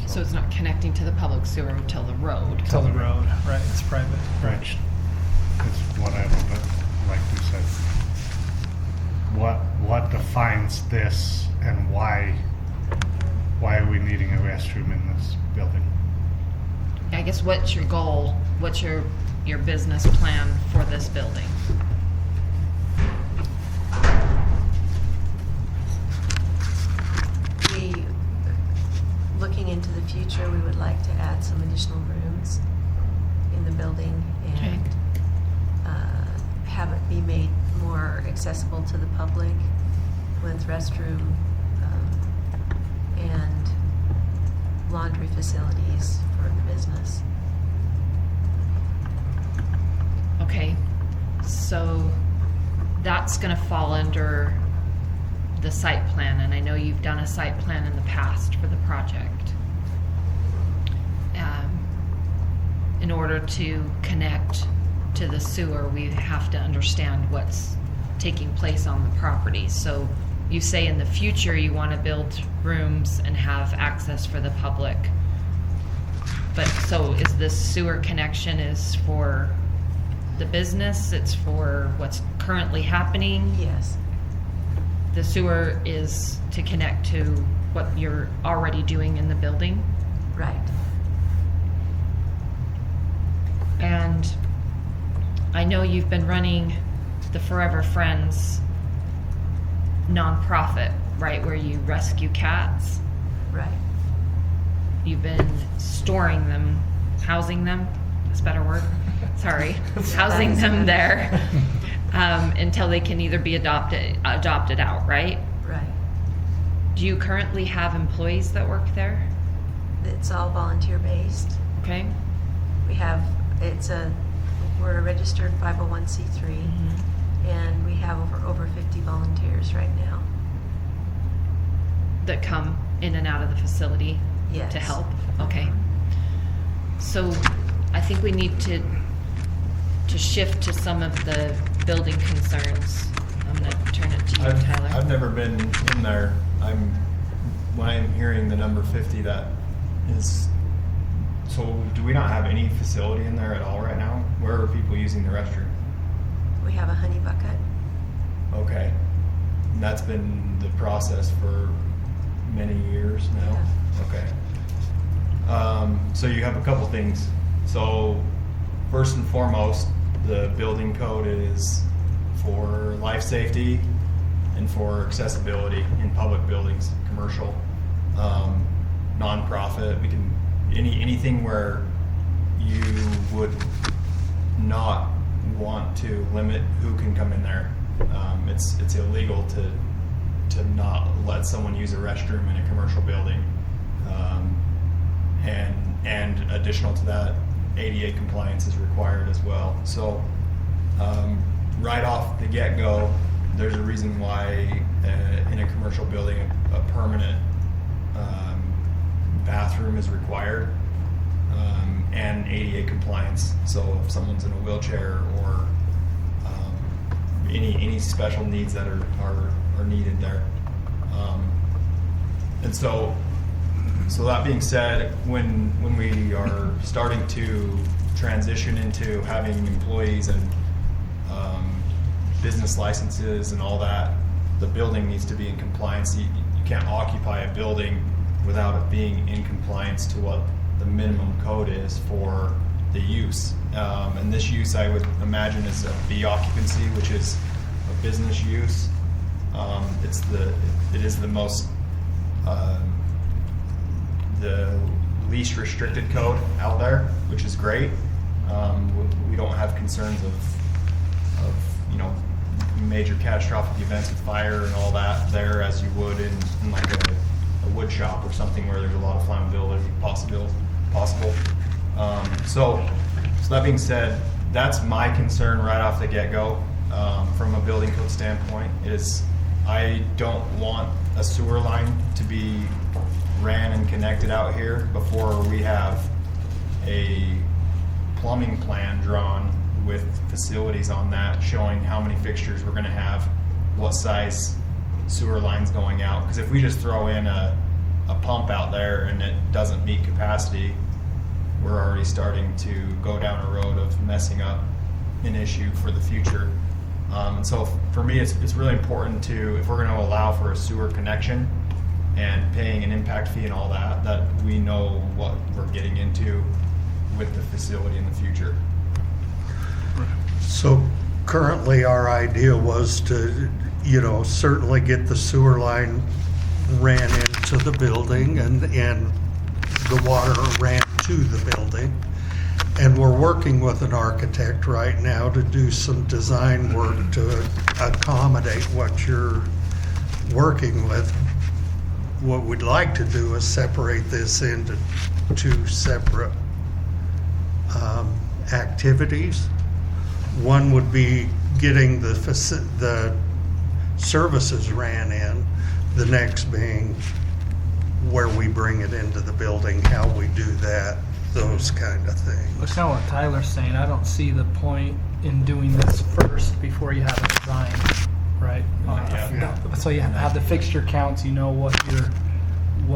So it's not connecting to the public sewer till the road? Till the road, right, it's private. Which is whatever, but like we said, what defines this and why are we needing a restroom in this building? I guess what's your goal? What's your business plan for this building? Looking into the future, we would like to add some additional rooms in the building and have it be made more accessible to the public with restroom and laundry facilities for the business. Okay, so that's gonna fall under the site plan, and I know you've done a site plan in the past for the project. In order to connect to the sewer, we have to understand what's taking place on the property. So you say in the future you want to build rooms and have access for the public. But so is this sewer connection is for the business? It's for what's currently happening? Yes, The sewer is to connect to what you're already doing in the building? right. And I know you've been running the Forever Friends nonprofit, right, where you rescue cats. Right. You've been storing them, housing them, that's a better word, sorry, housing them there until they can either be adopted out, right? Right. Do you currently have employees that work there? It's all volunteer based. Okay. We have, we're a registered 501c3, and we have over 50 volunteers right now. That come in and out of the facility Yes. to help? Okay. So I think we need to shift to some of the building concerns. I'm gonna turn it to you, Tyler. I've never been in there. When I'm hearing the number 50, that is, so do we not have any facility in there at all right now? Where are people using the restroom? We have a honey bucket. Okay. And that's been the process for many years now? Okay. So you have a couple things. So first and foremost, the building code is for life safety and for accessibility in public buildings, commercial, nonprofit. We can anything where you would not want to limit who can come in there. It's illegal to not let someone use a restroom in a commercial building, and additional to that, ADA compliance is required as well. So right off the get-go, there's a reason why in a commercial building a permanent bathroom is required, and ADA compliance. So if someone's in a wheelchair or any special needs that are needed there. And so that being said, when we are starting to transition into having employees and business licenses and all that, the building needs to be in compliance. You can't occupy a building without it being in compliance to what the minimum code is for the use. And this use, I would imagine, is a B occupancy, which is a business use. It is the most the least restricted code out there, which is great. We don't have concerns of major catastrophic events with fire and all that there as you would in like a wood shop or something where there's a lot of flammability possible. So that being said, that's my concern right off the get-go. From a building code standpoint, is I don't want a sewer line to be ran and connected out here before we have a plumbing plan drawn with facilities on that showing how many fixtures we're going to have, what size sewer lines going out. Because if we just throw in a pump out there and it doesn't meet capacity, we're already starting to go down a road of messing up an issue for the future. And so for me, it's really important to, if we're going to allow for a sewer connection and paying an impact fee and all that, that we know what we're getting into with the facility in the future. So currently our idea was to, certainly get the sewer line ran into the building and the water ran to the building. And we're working with an architect right now to do some design work to accommodate what you're working with. What we'd like to do is separate this into two separate activities. One would be getting the services ran in. The next being where we bring it into the building, how we do that, those kind of things. That's kind of what Tyler's saying. I don't see the point in doing this first before you have a design, right? So you have the fixture counts, you know what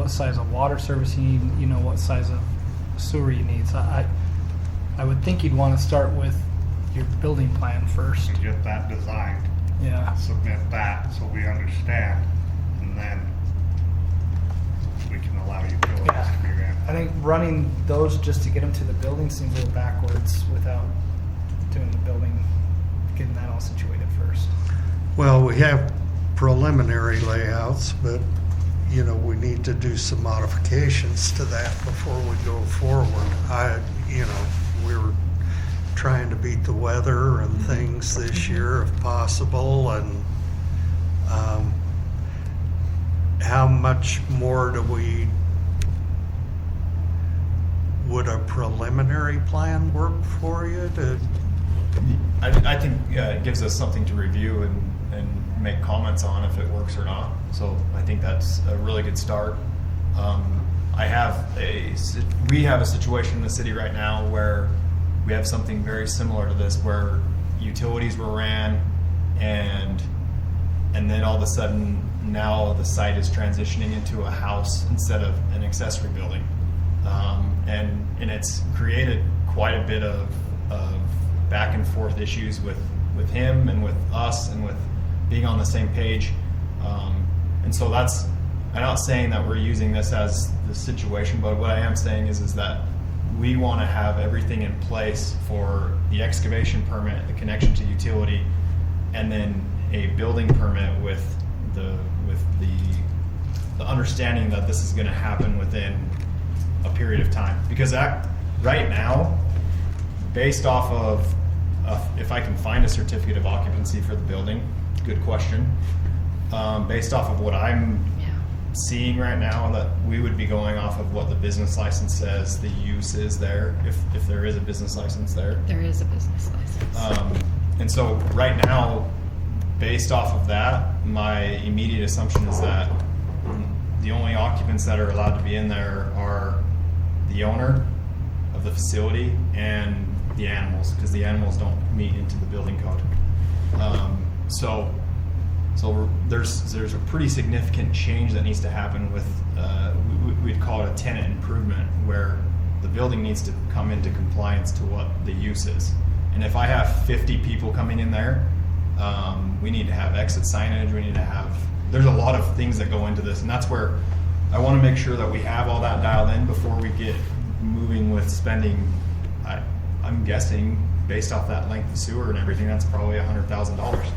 size of water service you need, you know what size of sewer you need. So I would think you'd want to start with your building plan first. And get that designed. Yeah. Submit that so we understand, and then we can allow utilities to be ran. I think running those just to get them to the building seems a little backwards without doing the building, getting that all situated first. Well, we have preliminary layouts, but, you know, we need to do some modifications to that before we go forward. We're trying to beat the weather and things this year if possible, and how much more would a preliminary plan work for you to? I think it gives us something to review and make comments on if it works or not. So I think that's a really good start. We have a situation in the city right now where we have something very similar to this, where utilities were ran, and then all of a sudden now the site is transitioning into a house instead of an accessory building, and it's created quite a bit of back and forth issues with him and with us and with being on the same page, and so that's. I'm not saying that we're using this as the situation, but what I am saying is that we want to have everything in place for the excavation permit, the connection to utility, and then a building permit with the understanding that this is going to happen within a period of time. Because right now, based off of if I can find a certificate of occupancy for the building, good question. Based off of what I'm seeing right now, that we would be going off of what the business license says the use is there, if there is a business license there. There is a business license. And so right now, based off of that, my immediate assumption is that the only occupants that are allowed to be in there are the owner of the facility and the animals, because the animals don't meet into the building code. So there's a pretty significant change that needs to happen with, we'd call it a tenant improvement, where the building needs to come into compliance to what the use is. And if I have 50 people coming in there, we need to have exit signage, there's a lot of things that go into this, and that's where I want to make sure that we have all that dialed in before we get moving with spending. I'm guessing, based off that length of sewer and everything, that's probably $100,000.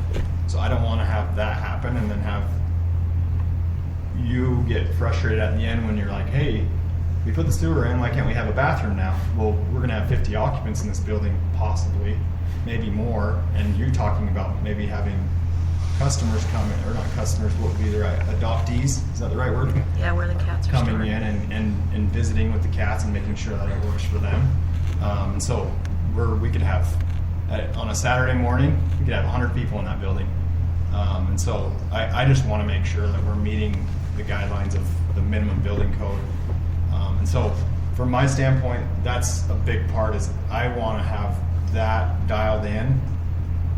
So I don't want to have that happen and then have you get frustrated at the end when you're like, hey, we put the sewer in, why can't we have a bathroom now? Well, we're going to have 50 occupants in this building, possibly, maybe more, and you're talking about maybe having customers come in, or not customers, what would be the right, adoptees, is that the right word? Yeah, where the cats are coming stored. in and visiting with the cats and making sure that it works for them. And so we could have, on a Saturday morning, we could have 100 people in that building. And so I just want to make sure that we're meeting the guidelines of the minimum building code. And so from my standpoint, that's a big part, is I want to have that dialed in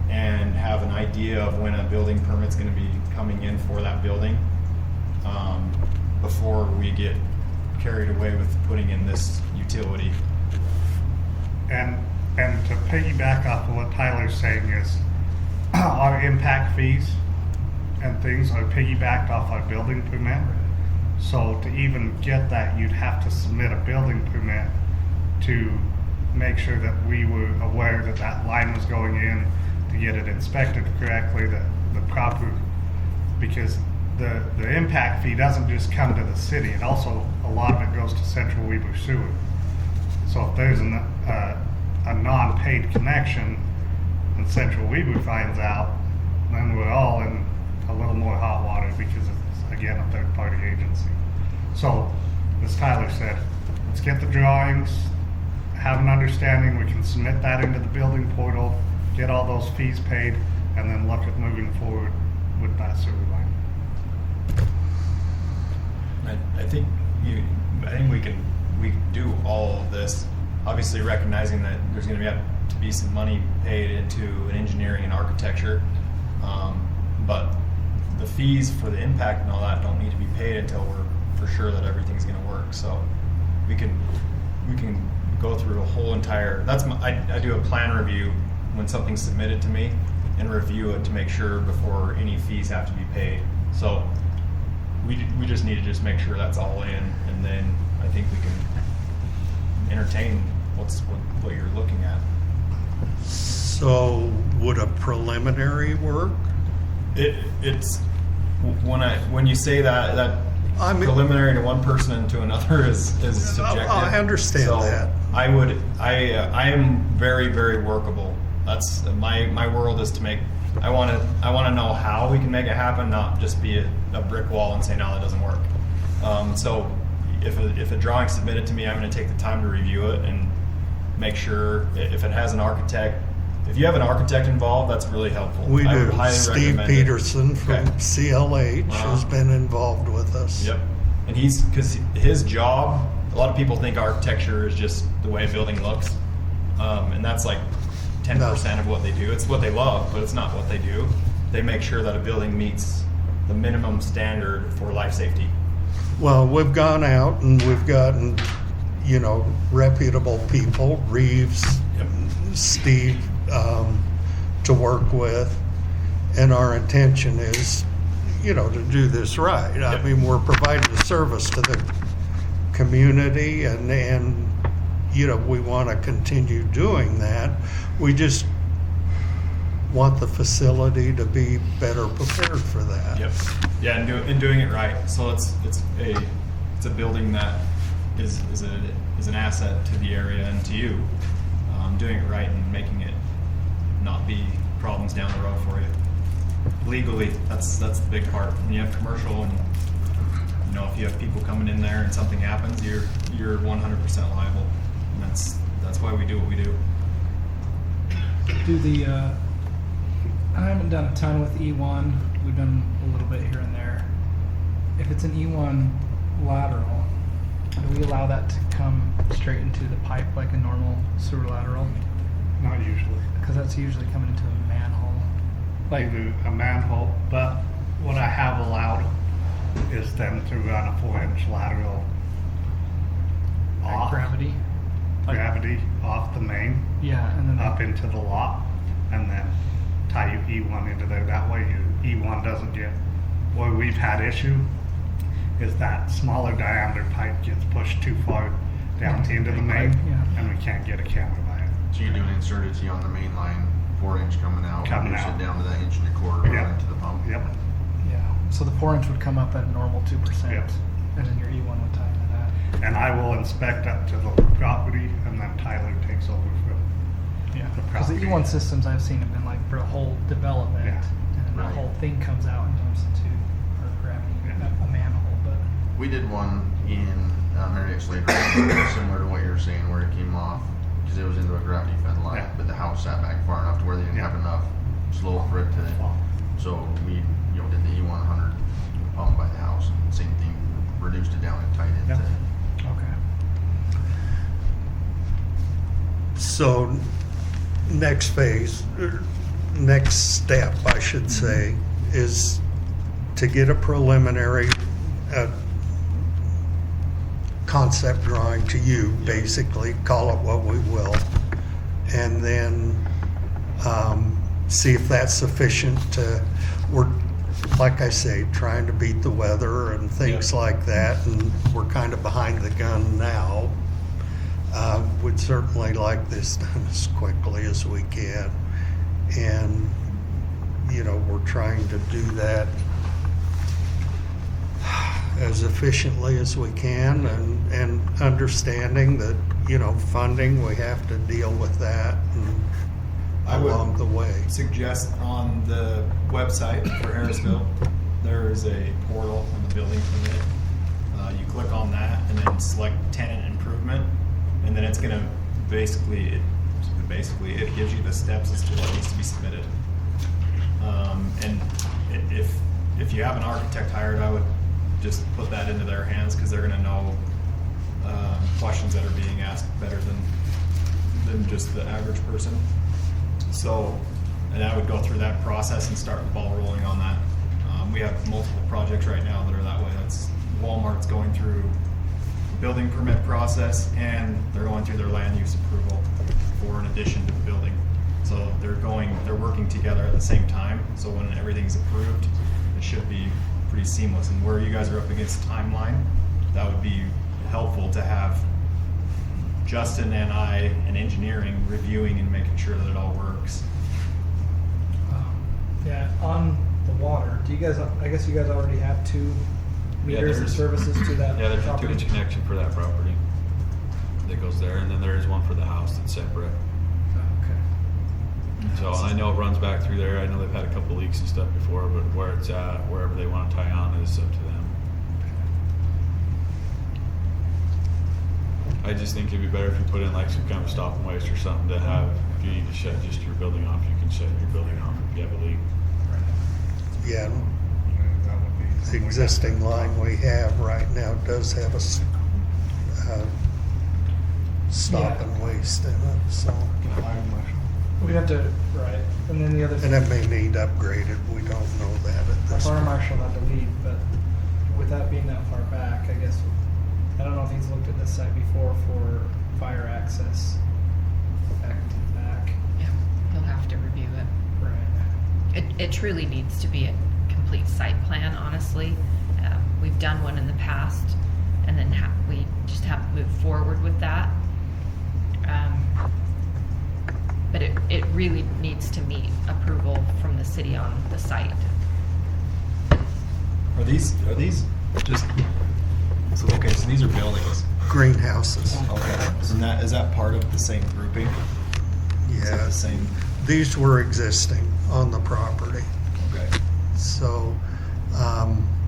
and have an idea of when a building permit's going to be coming in for that building, before we get carried away with putting in this utility. And to piggyback off of what Tyler's saying is, our impact fees and things are piggybacked off our building permit. So to even get that, you'd have to submit a building permit to make sure that we were aware that that line was going in, to get it inspected correctly, the proper, because the impact fee doesn't just come to the city, it also, a lot of it goes to Central Weber Sewer. So if there's a non-paid connection and Central Weber finds out, then we're all in a little more hot water, because it's, again, a third-party agency. So, as Tyler said, let's get the drawings, have an understanding, we can submit that into the building portal, get all those fees paid, and then look at moving forward with that sewer line. I think we can do all of this, obviously recognizing that there's going to have to be some money paid into an engineering and architecture, but the fees for the impact and all that don't need to be paid until we're for sure that everything's going to work. So we can go through a whole entire. I do a plan review when something's submitted to me and review it to make sure before any fees have to be paid. So we just need to just make sure that's all in, and then I think we can entertain what you're looking at. So would a preliminary work? It's when you say that I mean, preliminary to one person and to another is subjective. I understand so that. I am very, very workable. That's my world is to make. I want to know how we can make it happen, not just be a brick wall and say no, that doesn't work. So if a drawing's submitted to me, I'm going to take the time to review it and make sure if it has an architect. If you have an architect involved, that's really helpful. We I do. would highly Steve recommend Peterson from Okay. CLH has been involved with us. Yep. And because his job, a lot of people think architecture is just the way a building looks. And that's like 10% of what they do. It's what they love, but it's not what they do. They make sure that a building meets the minimum standard for life safety. Well, we've gone out and we've gotten, reputable people, Reeves, Yep. Steve, to work with. And our intention is, to do this right. I Yep. mean, we're providing a service to the community and we want to continue doing that. We just want the facility to be better prepared for that. Yep. Yeah, and doing it right. So it's a building that is an asset to the area and to you. Doing it right and making it not be problems down the road for you. Legally, that's the big part. When you have commercial and if you have people coming in there and something happens, you're 100% liable. And that's why we do what we do. I haven't done a ton with E1. We've done a little bit here and there. If it's an E1 lateral, do we allow that to come straight into the pipe like a normal sewer lateral? Not usually. Because that's usually coming into a manhole. Like a manhole, but what I have allowed is them to run a 4-inch lateral off Gravity. gravity off the main Yeah, and then up into the lot, and then tie your E1 into there. That way your E1 doesn't get. Where we've had issue is that smaller diameter pipe gets pushed too far down into the main, yeah. and we can't get a camera by it. So you do an inserted on the main line, 4-inch coming out, Coming reduce out. it down to that 1.25 inch Yep. right into the pump. Yep. yeah. So the 4-inch would come up at a normal 2%, Yep. and then your E1 would tie into that. And I will inspect up to the property, and then Tyler takes over from. Yeah. The Because the property. E1 systems I've seen have been like for a whole development, Yeah. and then Right. the whole thing comes out and jumps into gravity, Yeah. a manhole, but. We did one in Merrick Slater, similar to what you're saying, where it came off, because it was into a gravity fed line, Yeah. but the house sat back far enough to where they didn't have Yeah. enough slope for it to. So we, did the E100 pump by the house, same thing, reduced it down and tied it Yeah. to. Okay. So next phase, next step, I should say, is to get a preliminary concept drawing to you, basically, call it what we will, and then see if that's sufficient to, we're, like I say, trying to beat the weather and things like that, and we're kind of behind the gun now. Would certainly like this done as quickly as we can. And, we're trying to do that as efficiently as we can and understanding that, funding, we have to deal with that and I would along the way. suggest on the website for Harrisville, there is a portal on the building permit. You click on that and then select tenant improvement, and then it's going to basically it gives you the steps as to what needs to be submitted. And if you have an architect hired, I would just put that into their hands, because they're gonna know questions that are being asked better than just the average person. So, and I would go through that process and start the ball rolling on that. We have multiple projects right now that are that way. That's Walmart's going through the building permit process, and they're going through their land use approval for an addition to the building. So they're working together at the same time. So when everything's approved, it should be pretty seamless. And where you guys are up against timeline, that would be helpful to have Justin and I and engineering reviewing and making sure that it all works. Yeah, on the water, do you guys, I guess you guys already have 2 meters and there's- services to that Yeah, there's a property? 2-inch connection for that property that goes there, and then there is one for the house that's separate. Okay. So I know it runs back through there. I know they've had a couple leaks and stuff before, but where it's at, wherever they want to tie on is up to them. I just think it'd be better if you put in like some kind of stop and waste or something to have, if you need to shut just your building off, you can shut your building off if you have a leak. Yeah, That would be the existing line we have right now does have a stop Yeah. and waste in it, so. We'd have to, right, and then the other And thing, it may need upgraded, we don't know that at this fire point. marshal had to leave, but with that being that far back, I guess, I don't know if he's looked at this site before for fire access back to the back. Yeah, you'll have to review it. Right. It truly needs to be a complete site plan, honestly. We've done one in the past, and then we just haven't moved forward with that. But it really needs to meet approval from the city on the site. Are these just, so, okay, so these are buildings. Greenhouses, Okay. And is that part of the same grouping? Is that yeah. the same? These were existing on the property, Okay. so,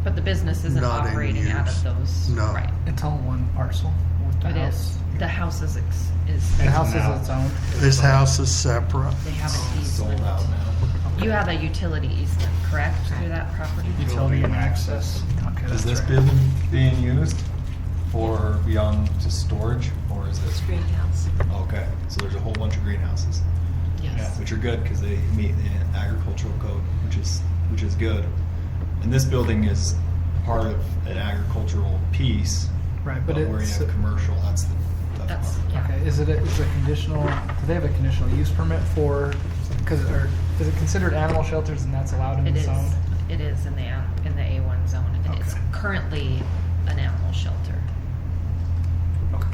But the business isn't Not in operating out use. of those. No. Right. It's all one parcel with the It house. is. The house is The house is its own. this house is separate. they have an Sold easement. out now. You have a utility easement, correct, through that property? Utility and access. Okay, Is that's this right. building being used for beyond just storage, or is this? Greenhouse. Okay, so there's a whole bunch of greenhouses, Yes. which are good because they meet the agricultural code, which is good. And this building is part of an agricultural piece, Right, but but where you it's, have commercial, that's the tough That's, part. yeah. okay, is it a conditional, do they have a conditional use permit for, or is it considered animal shelters and that's allowed in It the is. zone? It is in the A1 zone, and it's Okay. currently an animal shelter. Okay.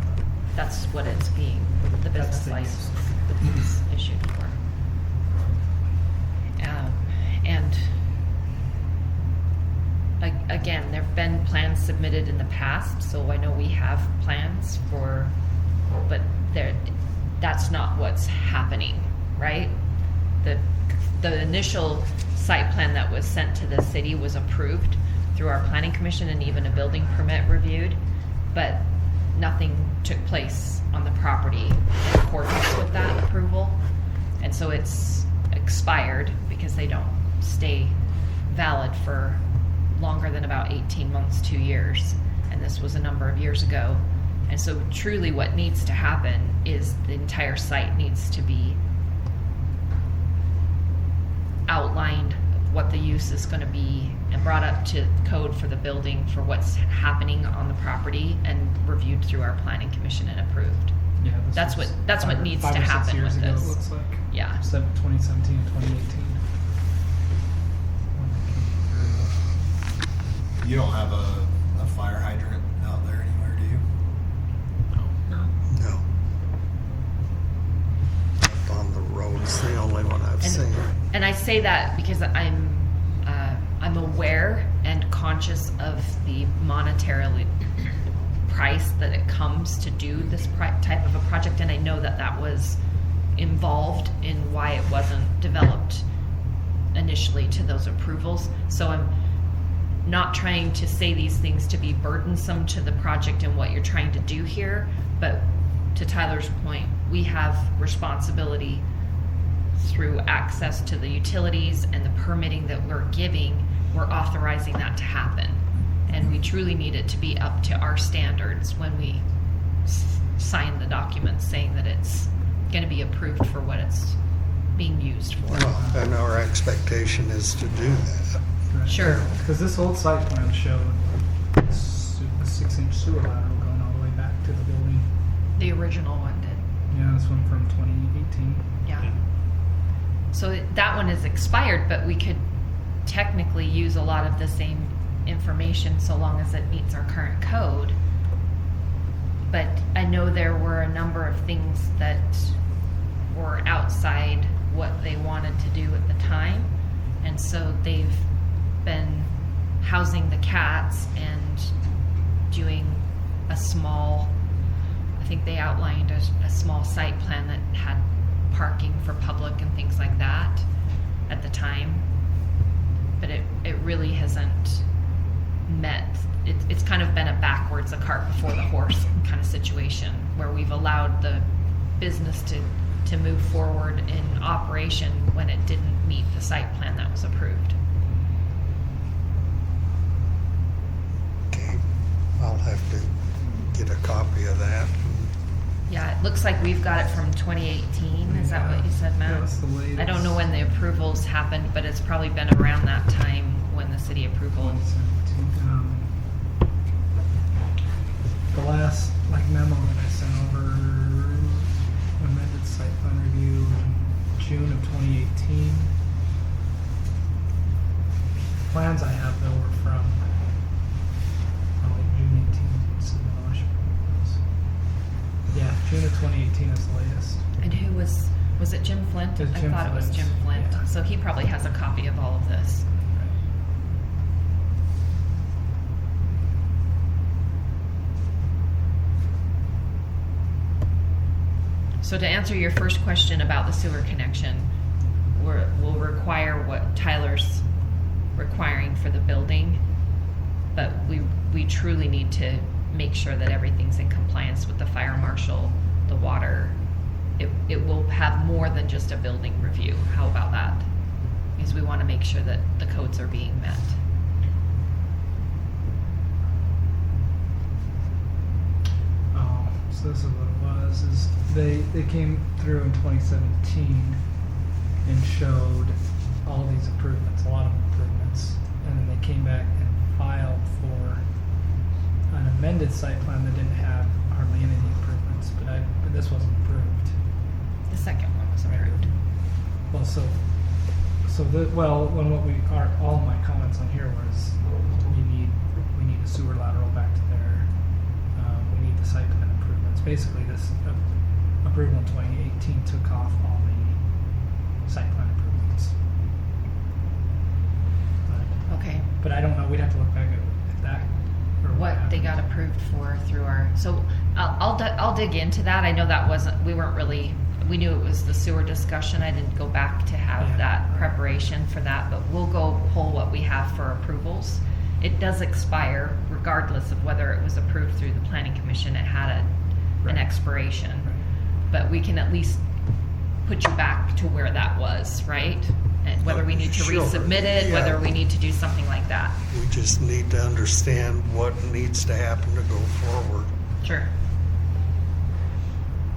That's what it's being, the That's business the license is issued for. And again, there've been plans submitted in the past, so I know we have plans for, but that's not what's happening, right? The initial site plan that was sent to the city was approved through our planning commission and even a building permit reviewed, but nothing took place on the property in accordance with that approval. And so it's expired because they don't stay valid for longer than about 18 months, 2 years. And this was a number of years ago. And so truly what needs to happen is the entire site needs to be outlined, what the use is going to be, and brought up to code for the building for what's happening on the property, and reviewed through our planning commission and approved. Yeah. this That's was what five- needs 5 to or 6 happen years with ago, this. It looks like. Yeah. 2017 and 2018. You don't have a fire hydrant out there anywhere, do you? No. On the roads, the only one I've seen. And I say that because I'm aware and conscious of the monetarily price that it comes to do this type of a project, and I know that that was involved in why it wasn't developed initially to those approvals. So I'm not trying to say these things to be burdensome to the project and what you're trying to do here, but to Tyler's point, we have responsibility through access to the utilities and the permitting that we're giving we're authorizing that to happen. And we truly need it to be up to our standards when we sign the documents saying that it's going to be approved for what it's being used for. Well, and our expectation is to do that. Right. Sure. Because this old site plan showed a 6-inch sewer lateral going all the way back to the building. The original one did. Yeah, this one from 2018. Yeah. So that one is expired, but we could technically use a lot of the same information so long as it meets our current code. But I know there were a number of things that were outside what they wanted to do at the time. And so they've been housing the cats and doing a small, I think they outlined a small site plan that had parking for public and things like that at the time. But it really hasn't met, it's kind of been a backwards, a cart before the horse kind of situation, where we've allowed the business to move forward in operation when it didn't meet the site plan that was approved. Okay, I'll have to get a copy of that. Yeah, it looks like we've got it from 2018. Is that what you said, Matt? Yeah, that's the latest. I don't know when the approvals happened, but it's probably been around that time when the city approval. 2017. The last memo that I sent over, amended site plan review in June of 2018. Plans I have though were from probably June 18th. So I should probably those. Yeah, June of 2018 is the latest. And who was it Jim Flint? It was I Jim thought it was Flint. Jim Flint. Yeah. So he probably has a copy of all of this. So to answer your first question about the sewer connection, we'll require what Tyler's requiring for the building, but we truly need to make sure that everything's in compliance with the fire marshal, the water. It will have more than just a building review. How about that? Because we want to make sure that the codes are being met. So this is what it was, is they came through in 2017 and showed all these improvements, a lot of improvements, and then they came back and filed for an amended site plan that didn't have hardly any improvements, but this wasn't approved. The second one was approved. Well, all my comments on here was we need a sewer lateral back to there. We need the site plan improvements. Basically, this approval in 2018 took off all the site plan improvements. Okay. But I don't know. We'd have to look back at that. Or What they happened. got approved for through our, so I'll dig into that. I know that we knew it was the sewer discussion. I didn't go back to have that preparation for that, but we'll go pull what we have for approvals. It does expire regardless of whether it was approved through the planning commission. It had an expiration, but we can at least put you back to where that was, right? And whether we need to Sure. resubmit it, Yeah. whether we need to do something like that. We just need to understand what needs to happen to go forward. Sure.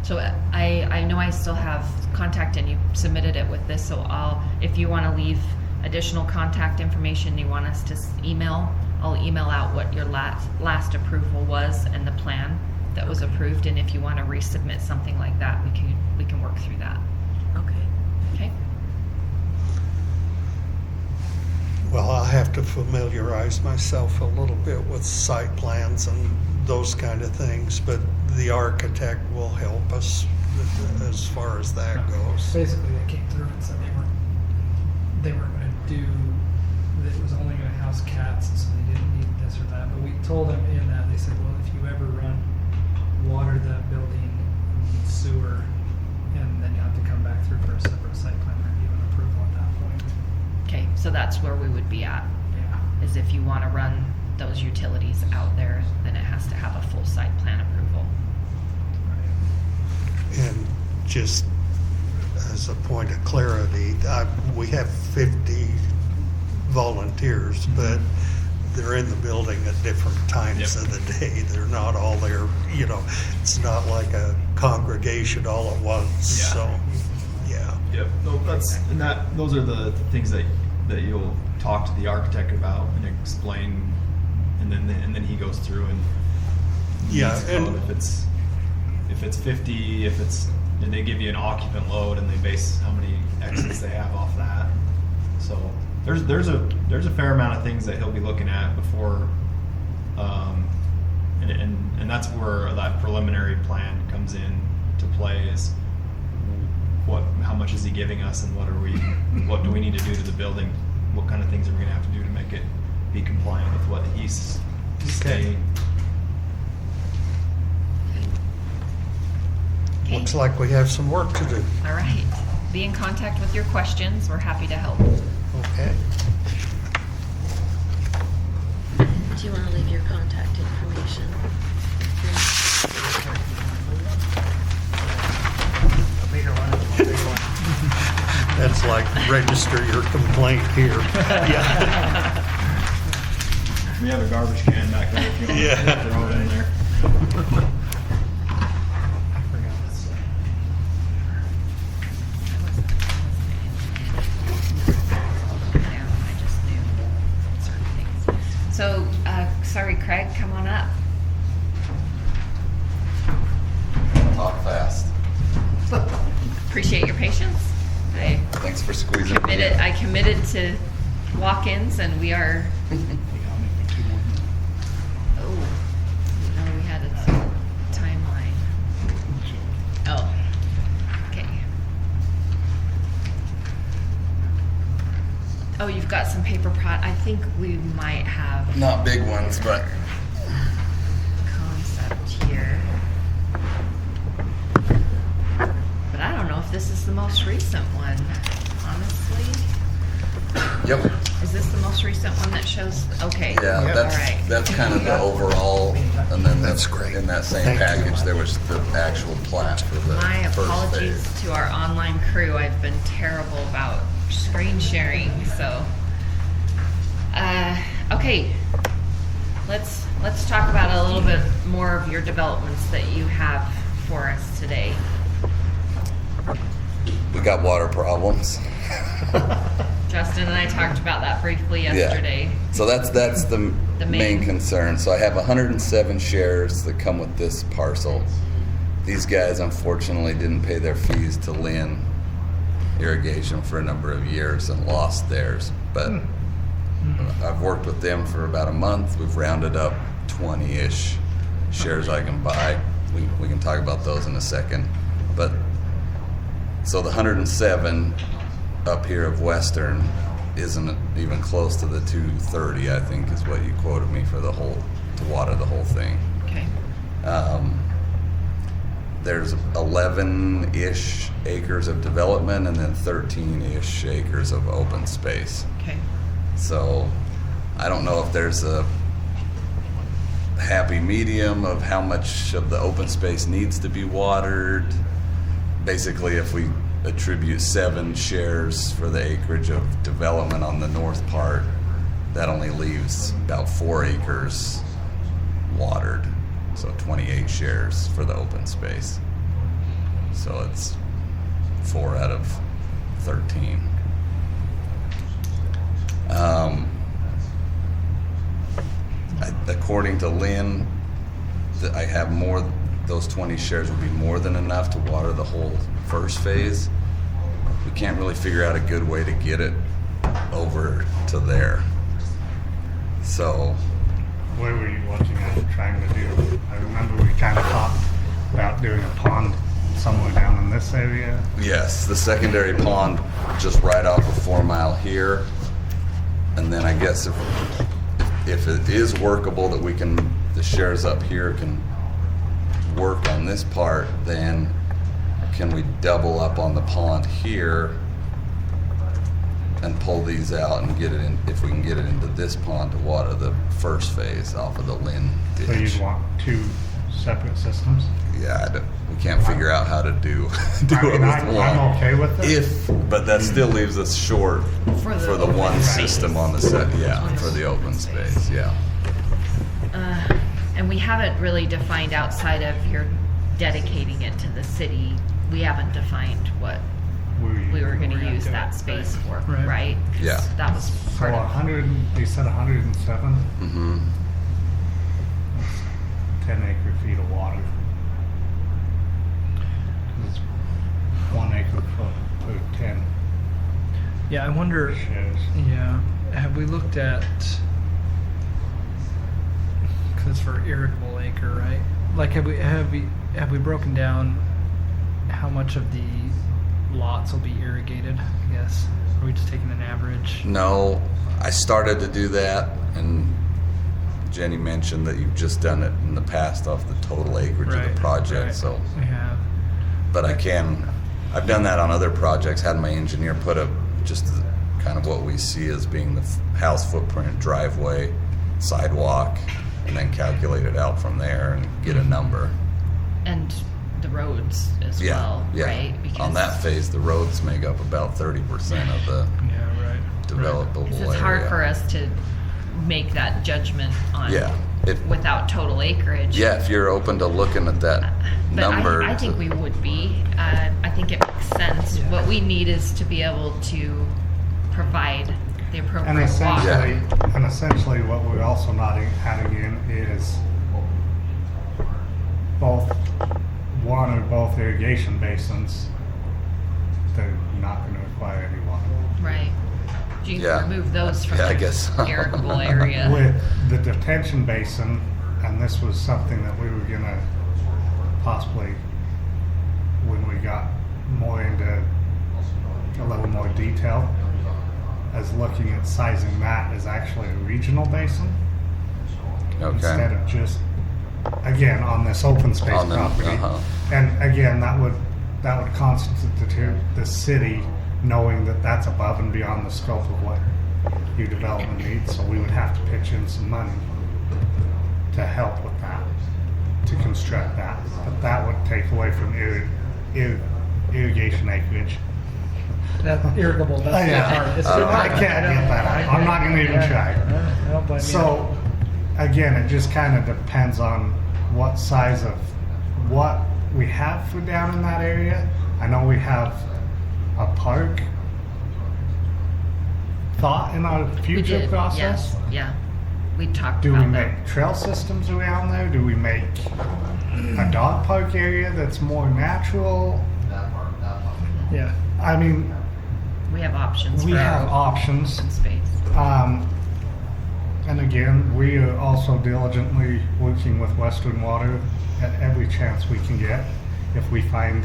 So I know I still have contact and you submitted it with this, so if you want to leave additional contact information you want us to email, I'll email out what your last approval was and the plan that was approved, and if you want to resubmit something like that, we can work through that. Okay. Okay? Well, I'll have to familiarize myself a little bit with site plans and those kind of things, but the architect will help us as far as that goes. Basically, they came through and said they weren't going to do, that it was only going to house cats, so they didn't need this or that. But we told them in that, they said, well, if you ever water that building, you need sewer, and then you have to come back through for a separate site plan review and approval at that point. Okay, so that's where we would be at, Yeah. is if you want to run those utilities out there, then it has to have a full site plan approval. And just as a point of clarity, we have 50 volunteers, but they're in the building at different times of the day. They're not all there, you know, it's not like a congregation all at once, Yeah. so, yeah. Yep. No, those are the things that you'll talk to the architect about and explain, and then he goes through and Yeah, meets and- code. If it's 50, and they give you an occupant load and they base how many exits they have off that. So there's a fair amount of things that he'll be looking at before, and that's where that preliminary plan comes in to play, is how much is he giving us, and what do we need to do to the building? What kind of things are we gonna have to do to make it be compliant with what he's saying? Looks like we have some work to do. All right. Be in contact with your questions. We're happy to help. Okay. Do you want to leave your contact information? A bigger one is one bigger one. That's like register your complaint here. Yeah. We have a garbage can back there if you want Yeah. to throw it in there. I forgot this. I just knew certain things. So, sorry, Craig, come on up. Talk fast. Appreciate your patience. Thanks for squeezing me in. I committed to walk-ins, and we are. Oh, no, we had a timeline. Oh, okay. Oh, you've got some paper I think we might have Not big ones, but concept here. But I don't know if this is the most recent one, honestly. yep. Is this the most recent one that shows? Okay. Yeah, All right. that's kind of the overall, and then That's great. in that same Thank you. package, there was the actual plat for the My first apologies phase. to our online crew. I've been terrible about screen sharing. So, okay, let's talk about a little bit more of your developments that you have for us today. We got water problems. Justin and I talked about that briefly yesterday. Yeah. So that's the main- main concern. So I have 107 shares that come with this parcel. These guys unfortunately didn't pay their fees to Lynn Irrigation for a number of years and lost theirs. But I've worked with them for about a month. We've rounded up 20-ish shares I can buy. We can talk about those in a second. But so the 107 up here of Western isn't even close to the 230, I think, is what you quoted me for to water the whole thing. Okay. There's 11-ish acres of development and then 13-ish acres of open space. Okay. So I don't know if there's a happy medium of how much of the open space needs to be watered. Basically, if we attribute 7 shares for the acreage of development on the north part, that only leaves about 4 acres watered. So 28 shares for the open space. So it's 4 out of 13. According to Lynn, I have more. Those 20 shares would be more than enough to water the whole first phase. We can't really figure out a good way to get it over to there. So, What were you watching at trying to do? I remember we kind of talked about doing a pond somewhere down in this area. yes, the secondary pond just right off of 4 Mile here. And then I guess if it is workable that the shares up here can work on this part, then can we double up on the pond here and pull these out and get it in, if we can get it into this pond to water the first phase off of the Lynn ditch. So you'd want 2 separate systems? Yeah, we can't figure out how to do I it mean, with I'm one. okay with it. But that still leaves us short For for the the one open system space. on the set. On Yeah, the for the open open space. Yeah. And we haven't really defined outside of your dedicating it to the city. We haven't defined what we were going to use that space for, Right. right? 'Cause Yeah. that was So part of. 100, you said 107? Mm-hmm. 10 acre feet of water. It's 1 acre foot per 10 Yeah, I wonder. shares. Yeah, have we looked at? Because for irrigable acre, right? Like, have we broken down how much of the lots will be irrigated? I guess. Are we just taking an average? No, I started to do that, and Jenny mentioned that you've just done it in the past off the total acreage of Right, the project. right. So, We have. but I've done that on other projects. Had my engineer put up just kind of what we see as being the house footprint, driveway, sidewalk, and then calculate it out from there and get a number. And the roads as Yeah, well, yeah. right? On that phase, the roads make up about 30% of the Yeah, right. developable It's area. hard for us to make that judgment on Yeah, without total acreage. yeah. If you're open to looking at that But number, I think we would be. I think it makes sense. Yeah. What we need is to be able to provide the And appropriate essentially, water. what we're also not adding in is both one or both irrigation basins. They're not going to require any water. Right. You Yeah. can remove those from Yeah, I the guess so. irrigable area. With the detention basin, and this was something that we were going to possibly, when we got more into a little more detail, as looking at sizing that as actually a regional basin instead okay. of just, again, on this open space On the- property. uh-huh. And again, that would constitute the city knowing that that's above and beyond the scope of what your development needs. So we would have to pitch in some money to help with that, to construct that. But that would take away from irrigation acreage. That irrigable. That's Yeah. the hard. It's I too I hard. can't get that out. I'm not going to even try. I don't blame you. So, again, it just kind of depends on what size of what we have for down in that area. I know we have a park thought in our We future did, process. yes, yeah. We talked Do we about that. make trail systems around there? Do we make a dog park area that's more natural? Yeah. I mean, We have options we for have our options. open space. And again, we are also diligently working with Western Water at every chance we can get if we find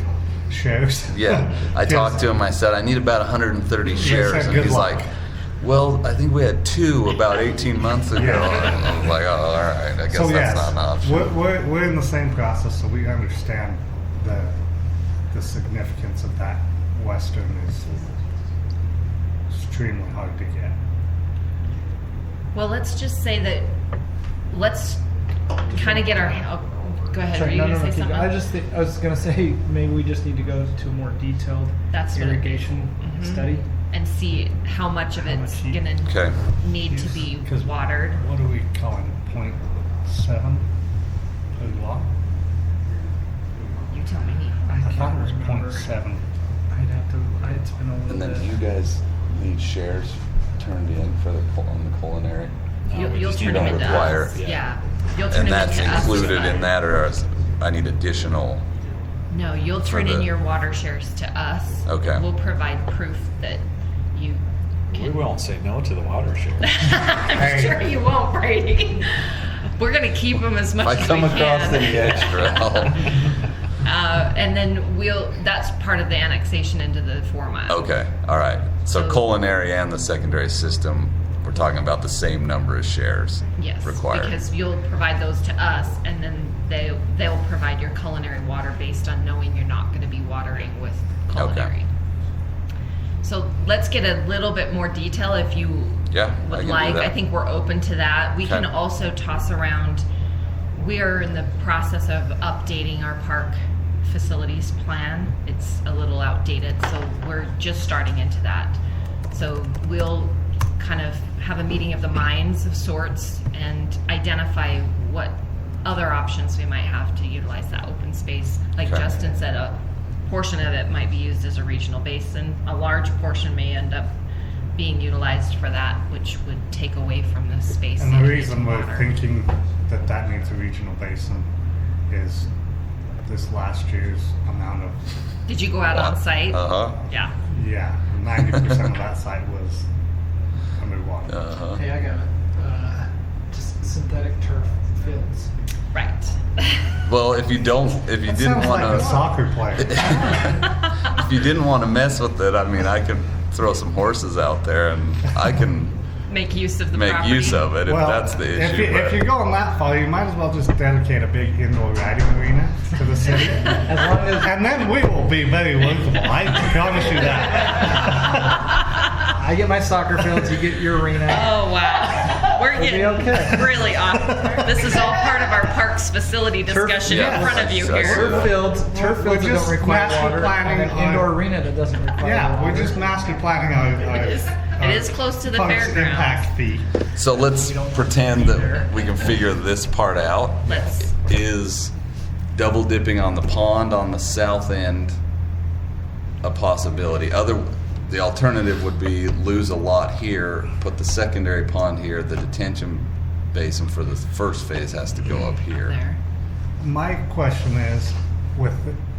shares. Yeah, I talked to him. I said I need about 130 shares, said, and "Good he's luck." like, "Well, I think we had 2 about 18 months ago." Yeah. And I was like, "Oh, all right. I guess So that's yes, not an option." we're in the same process, so we understand the significance of that. Western is extremely hard to get. Well, let's just say that, let's kind of get our, go ahead, were Sorry, you no, going to say keep something? going. I was gonna say maybe we just need to go to a more detailed That's what it- irrigation Mhm. study. And see how much of How it's much you- going to Okay. need to be 'Cause watered. What are we calling it? 0.7 per lot? You tell me. I thought it was remember. 0.7. I'd have to. It's been a little And then bit. do you guys need shares turned in for on the culinary? You'll just turn don't them into require us. it. Yeah. You'll turn And them that's into us, included but- in that, or I need additional? No, you'll For turn in the- your water shares to us. Okay. We'll provide proof that you We can. won't say no to the water share. I'm Hey. sure you won't, Brady. We're going to keep them as much If I as come we across can. any extra, And then that's part of the annexation into the 4 mile. okay, all right. So So- culinary and the secondary system, we're talking about the same number of shares Yes, required. because you'll provide those to us, and then they'll provide your culinary water based on knowing you're not going to be watering with culinary. So let's get a little bit more detail if you Yeah, I would can do like. that. I think we're open to that. We can Okay. also toss around we are in the process of updating our park facilities plan. It's a little outdated, so we're just starting into that. So we'll kind of have a meeting of the minds of sorts and identify what other options we might have to utilize that open space. Like Okay. Justin said, a portion of it might be used as a regional basin. A large portion may end up being utilized for that, which would take away from the space. And the and reason we're water. thinking that that needs a regional basin is this last year's amount of, Did you go out on site? Uh-huh. Yeah. yeah, 90% of that site was underwater. Uh-huh. Hey, I got it. Just synthetic turf fields. Right. Well, if you didn't Sounds want like a to, soccer player. if you didn't want to mess with it, I mean, I could throw some horses out there and I can Make use of the make property. use of it if Well, that's the issue. If you're going that far, you might as well just dedicate a big indoor riding arena to the city. As long as And then we will be very workable. I promise you that. I get my soccer fields, you get your arena. Oh, wow. We're It'll be getting okay. really off. This is all part of our parks facility discussion yeah. in front of you That's here. it. Turf fields We're that just don't require master water, and planning an on- indoor arena that doesn't require Yeah, water. we're just master planning our It is close to the parks fairgrounds. impact fee. So let's pretend that we can figure this part out. Let's. Is double dipping on the pond on the south end a possibility? The alternative would be lose a lot here, put the secondary pond here, the detention basin for the first phase has to go up here. There. My question is,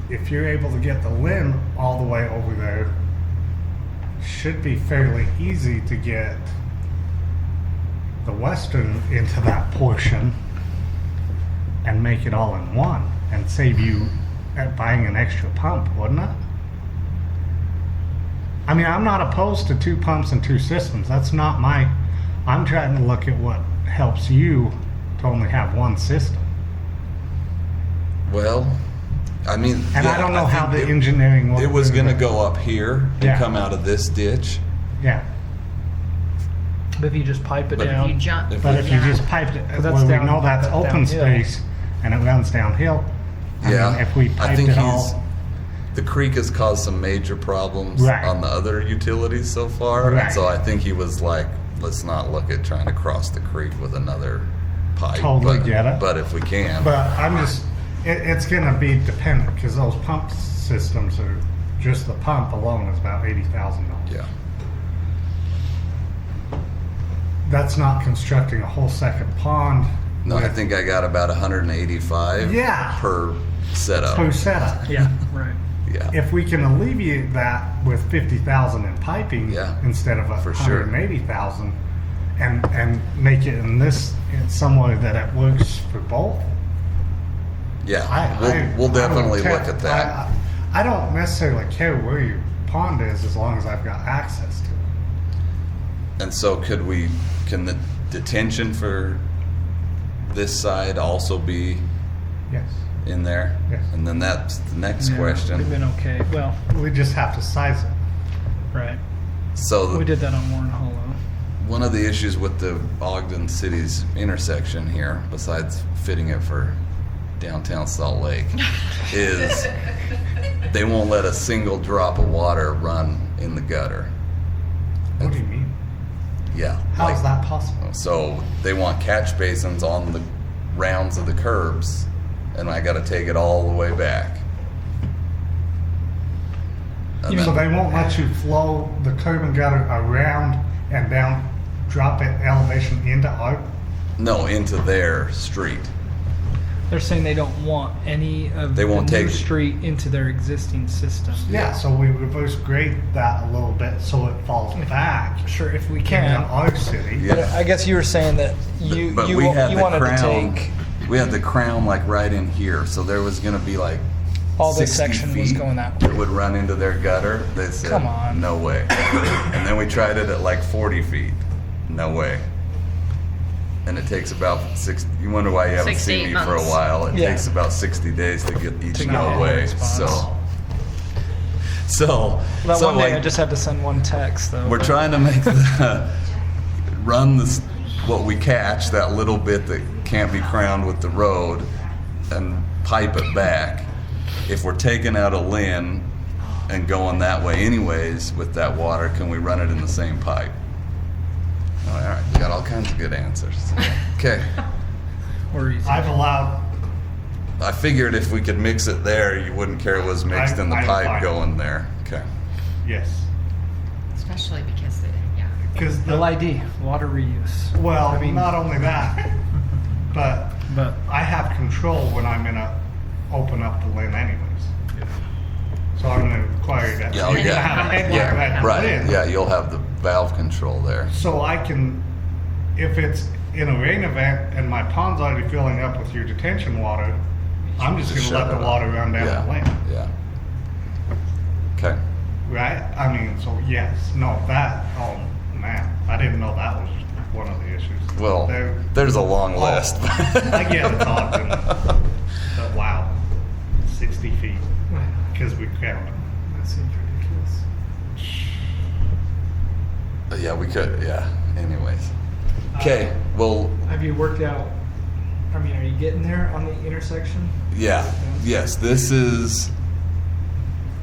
if you're able to get the limb all the way over there, should be fairly easy to get the western into that portion and make it all in one and save you at buying an extra pump, wouldn't it? I mean, I'm not opposed to 2 pumps and 2 systems. That's not I'm trying to look at what helps you to only have one system. Well, I mean, And yeah, I don't know how think the engineering it was going to go up here and Yeah. come out of this ditch. Yeah, But if you just pipe it But if down, You jump. but if you yeah. just piped it, That's well, we down- know that's that's open downhill. space and it runs downhill. I Yeah, mean, if we I piped think it all, the creek has caused some major problems Right. on the other utilities so far. Right. And so I think he was like, let's not look at trying to cross the creek with another pipe. Totally but, get it. But if we can. but I'm just, it's gonna be dependent because those pump systems are, just the pump alone is about $80,000. Yeah. That's not constructing a whole second pond. No, I with- think I got about 185 Yeah. per setup. per setup. yeah, right. Yeah. If we can alleviate that with 50,000 in piping Yeah, instead of for sure. 180,000 and make it in somewhere that it works for both. Yeah. We'll I definitely would look te- at that. I don't necessarily care where your pond is as long as I've got access to it. And so can the detention for this side also be Yes. in there? Yes. And then that's the next Yeah, We've question. been okay. Well, We just have to size it. right. So We did that on Warren Hollow. one of the issues with the Ogden City's intersection here, besides fitting it for downtown Salt Lake, is they won't let a single drop of water run in the gutter. What do you mean? Yeah. How is that possible? So they want catch basins on the rounds of the curbs, and I got to take it all the way back. And So then- they won't let you flow the curb and gutter around and down, drop it elevation into our. no, into their street. They're saying they don't want any of They won't the new take- street into their existing system. Yeah, so we reverse grade that a little bit so it falls back Sure, if we into can. our city. Yeah. I guess you were saying that you But you, we had you the wanted crown. to take We had the crown like right in here, so there was going to be like all this 60 section was feet going that way. that would run into their gutter. They said, Come on. no way. And then we tried it at like 40 feet. No way. And it takes about 60. You wonder why you haven't 6 to seen 8 me for a months. while. It Yeah. takes about 60 days to get each To go get a away. response. So That one day like, I just had to send one text though. we're trying to make the run this what we catch, that little bit that can't be crowned with the road and pipe it back. If we're taking out a Lynn and going that way anyways with that water, can we run it in the same pipe? All right, we got all kinds of good answers. Okay. Or easy. I've allowed, I figured if we could mix it there, you wouldn't care it was mixed in the I'm pipe fine. going there. Okay. yes. Especially because they, yeah. Because LID, water reuse. well, I mean- not only that, but But I have control when I'm gonna open up the lane anyways. So I'm gonna require that. Yeah, oh, You're gonna yeah. have a head Yeah, wire at the right. lane. Yeah, you'll have the valve control there. So I can, if it's in a rain event and my pond's already filling up with your detention water, I'm just Just gonna shut let it the off. water run down Yeah, the lane, yeah. Okay. right? I mean, so yes, no, that, oh man, I didn't know that was one of the issues. Well, There- there's a long Oh, list. I get it's often, but wow, 60 feet, because we counted. that seems ridiculous. Yeah, we could, yeah, anyways. Okay, well, Have you worked out, I mean, are you getting there on the intersection? yeah, yes, this is,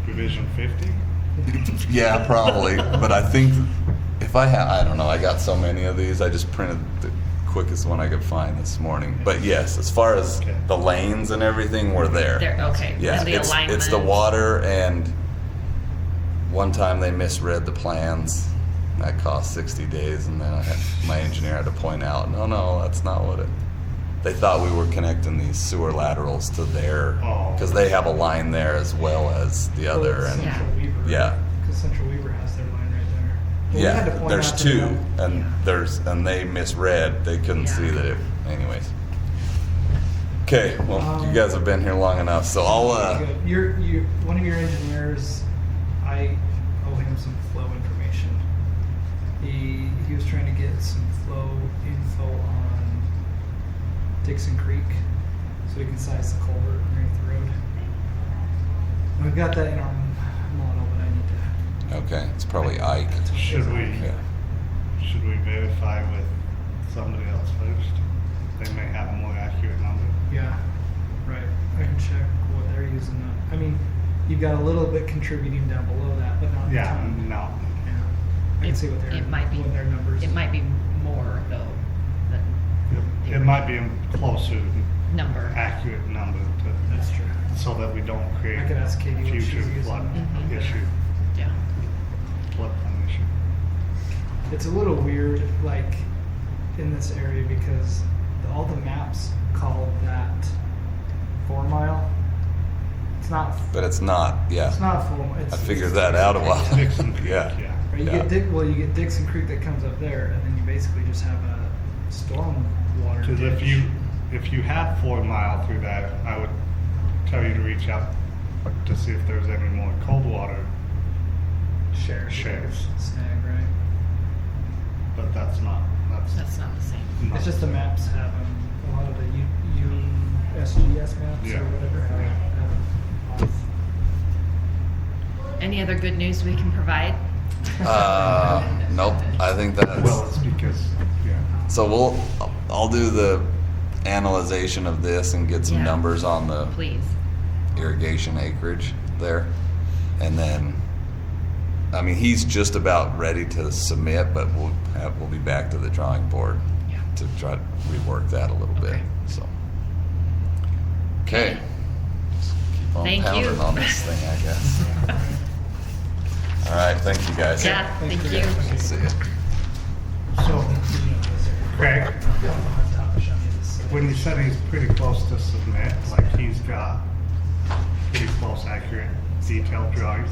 Division 50? yeah, probably, but I think if I have, I don't know, I got so many of these, I just printed the quickest one I could find this morning. But yes, as far as Okay. the lanes and everything, we're there. There, okay. Yeah, And the it's the alignment. water, and one time they misread the plans. That cost 60 days, and then my engineer had to point out, no, that's not what it. They thought we were connecting these sewer laterals to their, Oh. because they have a line there as well as the other, Well, and Central Weaver. yeah. Because Central Weaver has their line right there. Well, we had to Yeah, point there's out to two, them- and they misread. They couldn't Yeah. see that it. Anyways. Okay, well, you Um, guys have been here long enough, so I'll. Good. One of your engineers, I owe him some flow information. He was trying to get some flow info on Dixon Creek, so we can size the culvert underneath the road. And we've got that in our model, but I need to. Okay, it's probably Ike. Should we, Yeah. should we verify with somebody else first? They may have a more accurate number. Yeah, right. I can check what they're using. I mean, you've got a little bit contributing down below that, but not a Yeah, ton. no. Yeah. I can see what It might be, what their numbers. it might be more though, than It might be a closer, number. accurate number to, That's true. so that we don't create I could ask Katie what she's future using. flood Mhm. issue, Yeah. floodplain issue. It's a little weird, like, in this area because all the maps call that 4 mile. It's not. But it's not. Yeah. It's not full. I figured that out a while. Dixon Creek, Yeah. yeah. Right, you Yeah. get you get Dixon Creek that comes up there, and then you basically just have a storm water. Because if you had 4 mile through that, I would tell you to reach out to see if there's any more cold water shares snag, right? but that's not, That's not the same. no. It's just the maps have a lot of the USGS maps Yeah. or whatever have them off. Any other good news we can provide? Nope. I think that's. Well, it's because, yeah. So I'll do the analyzation of this and get some Yeah. numbers on the Please. irrigation acreage there. And then, I mean, he's just about ready to submit, but we'll be back to the drawing board Yeah. to try to rework that a little bit, Okay. so. Okay. Just keep on Thank pounding you. on this thing, I guess. All right, thank you guys. Yeah, thank you. See ya. So, Craig, when you said he's pretty close to submit, like he's got pretty close, accurate, detailed drawings.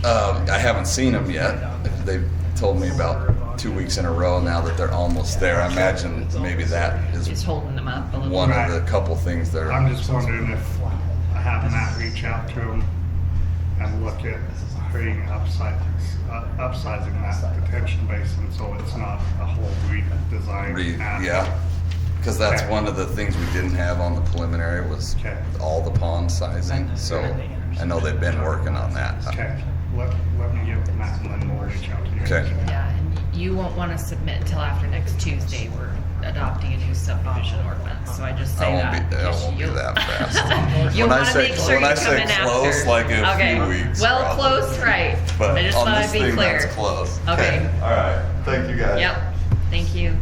I haven't seen them yet. They've told me about 2 weeks in a row now that they're almost there. I imagine maybe that It's is holding them up a little. one Right. of the couple things they're. I'm just wondering if having Matt reach out to him and look at hurrying upsizing that detention basin so it's not a whole redesign. Yeah, because that's Okay. one of the things we didn't have on the preliminary was Okay. all the pond sizing. So I know they've been working on that. Okay, let me get Matt and then we'll reach out to you. Okay. Yeah, and you won't want to submit until after next Tuesday. We're adopting a new subdivision ordinance, so I just say I that. won't be that fast. You When I wanna say- make sure when you I come say in close, after. like in a few Okay. weeks, Well, probably. close, right. But I just on thought this I'd be thing, clear. that's close. Okay. All right. Thank you, guys. Yep, thank you.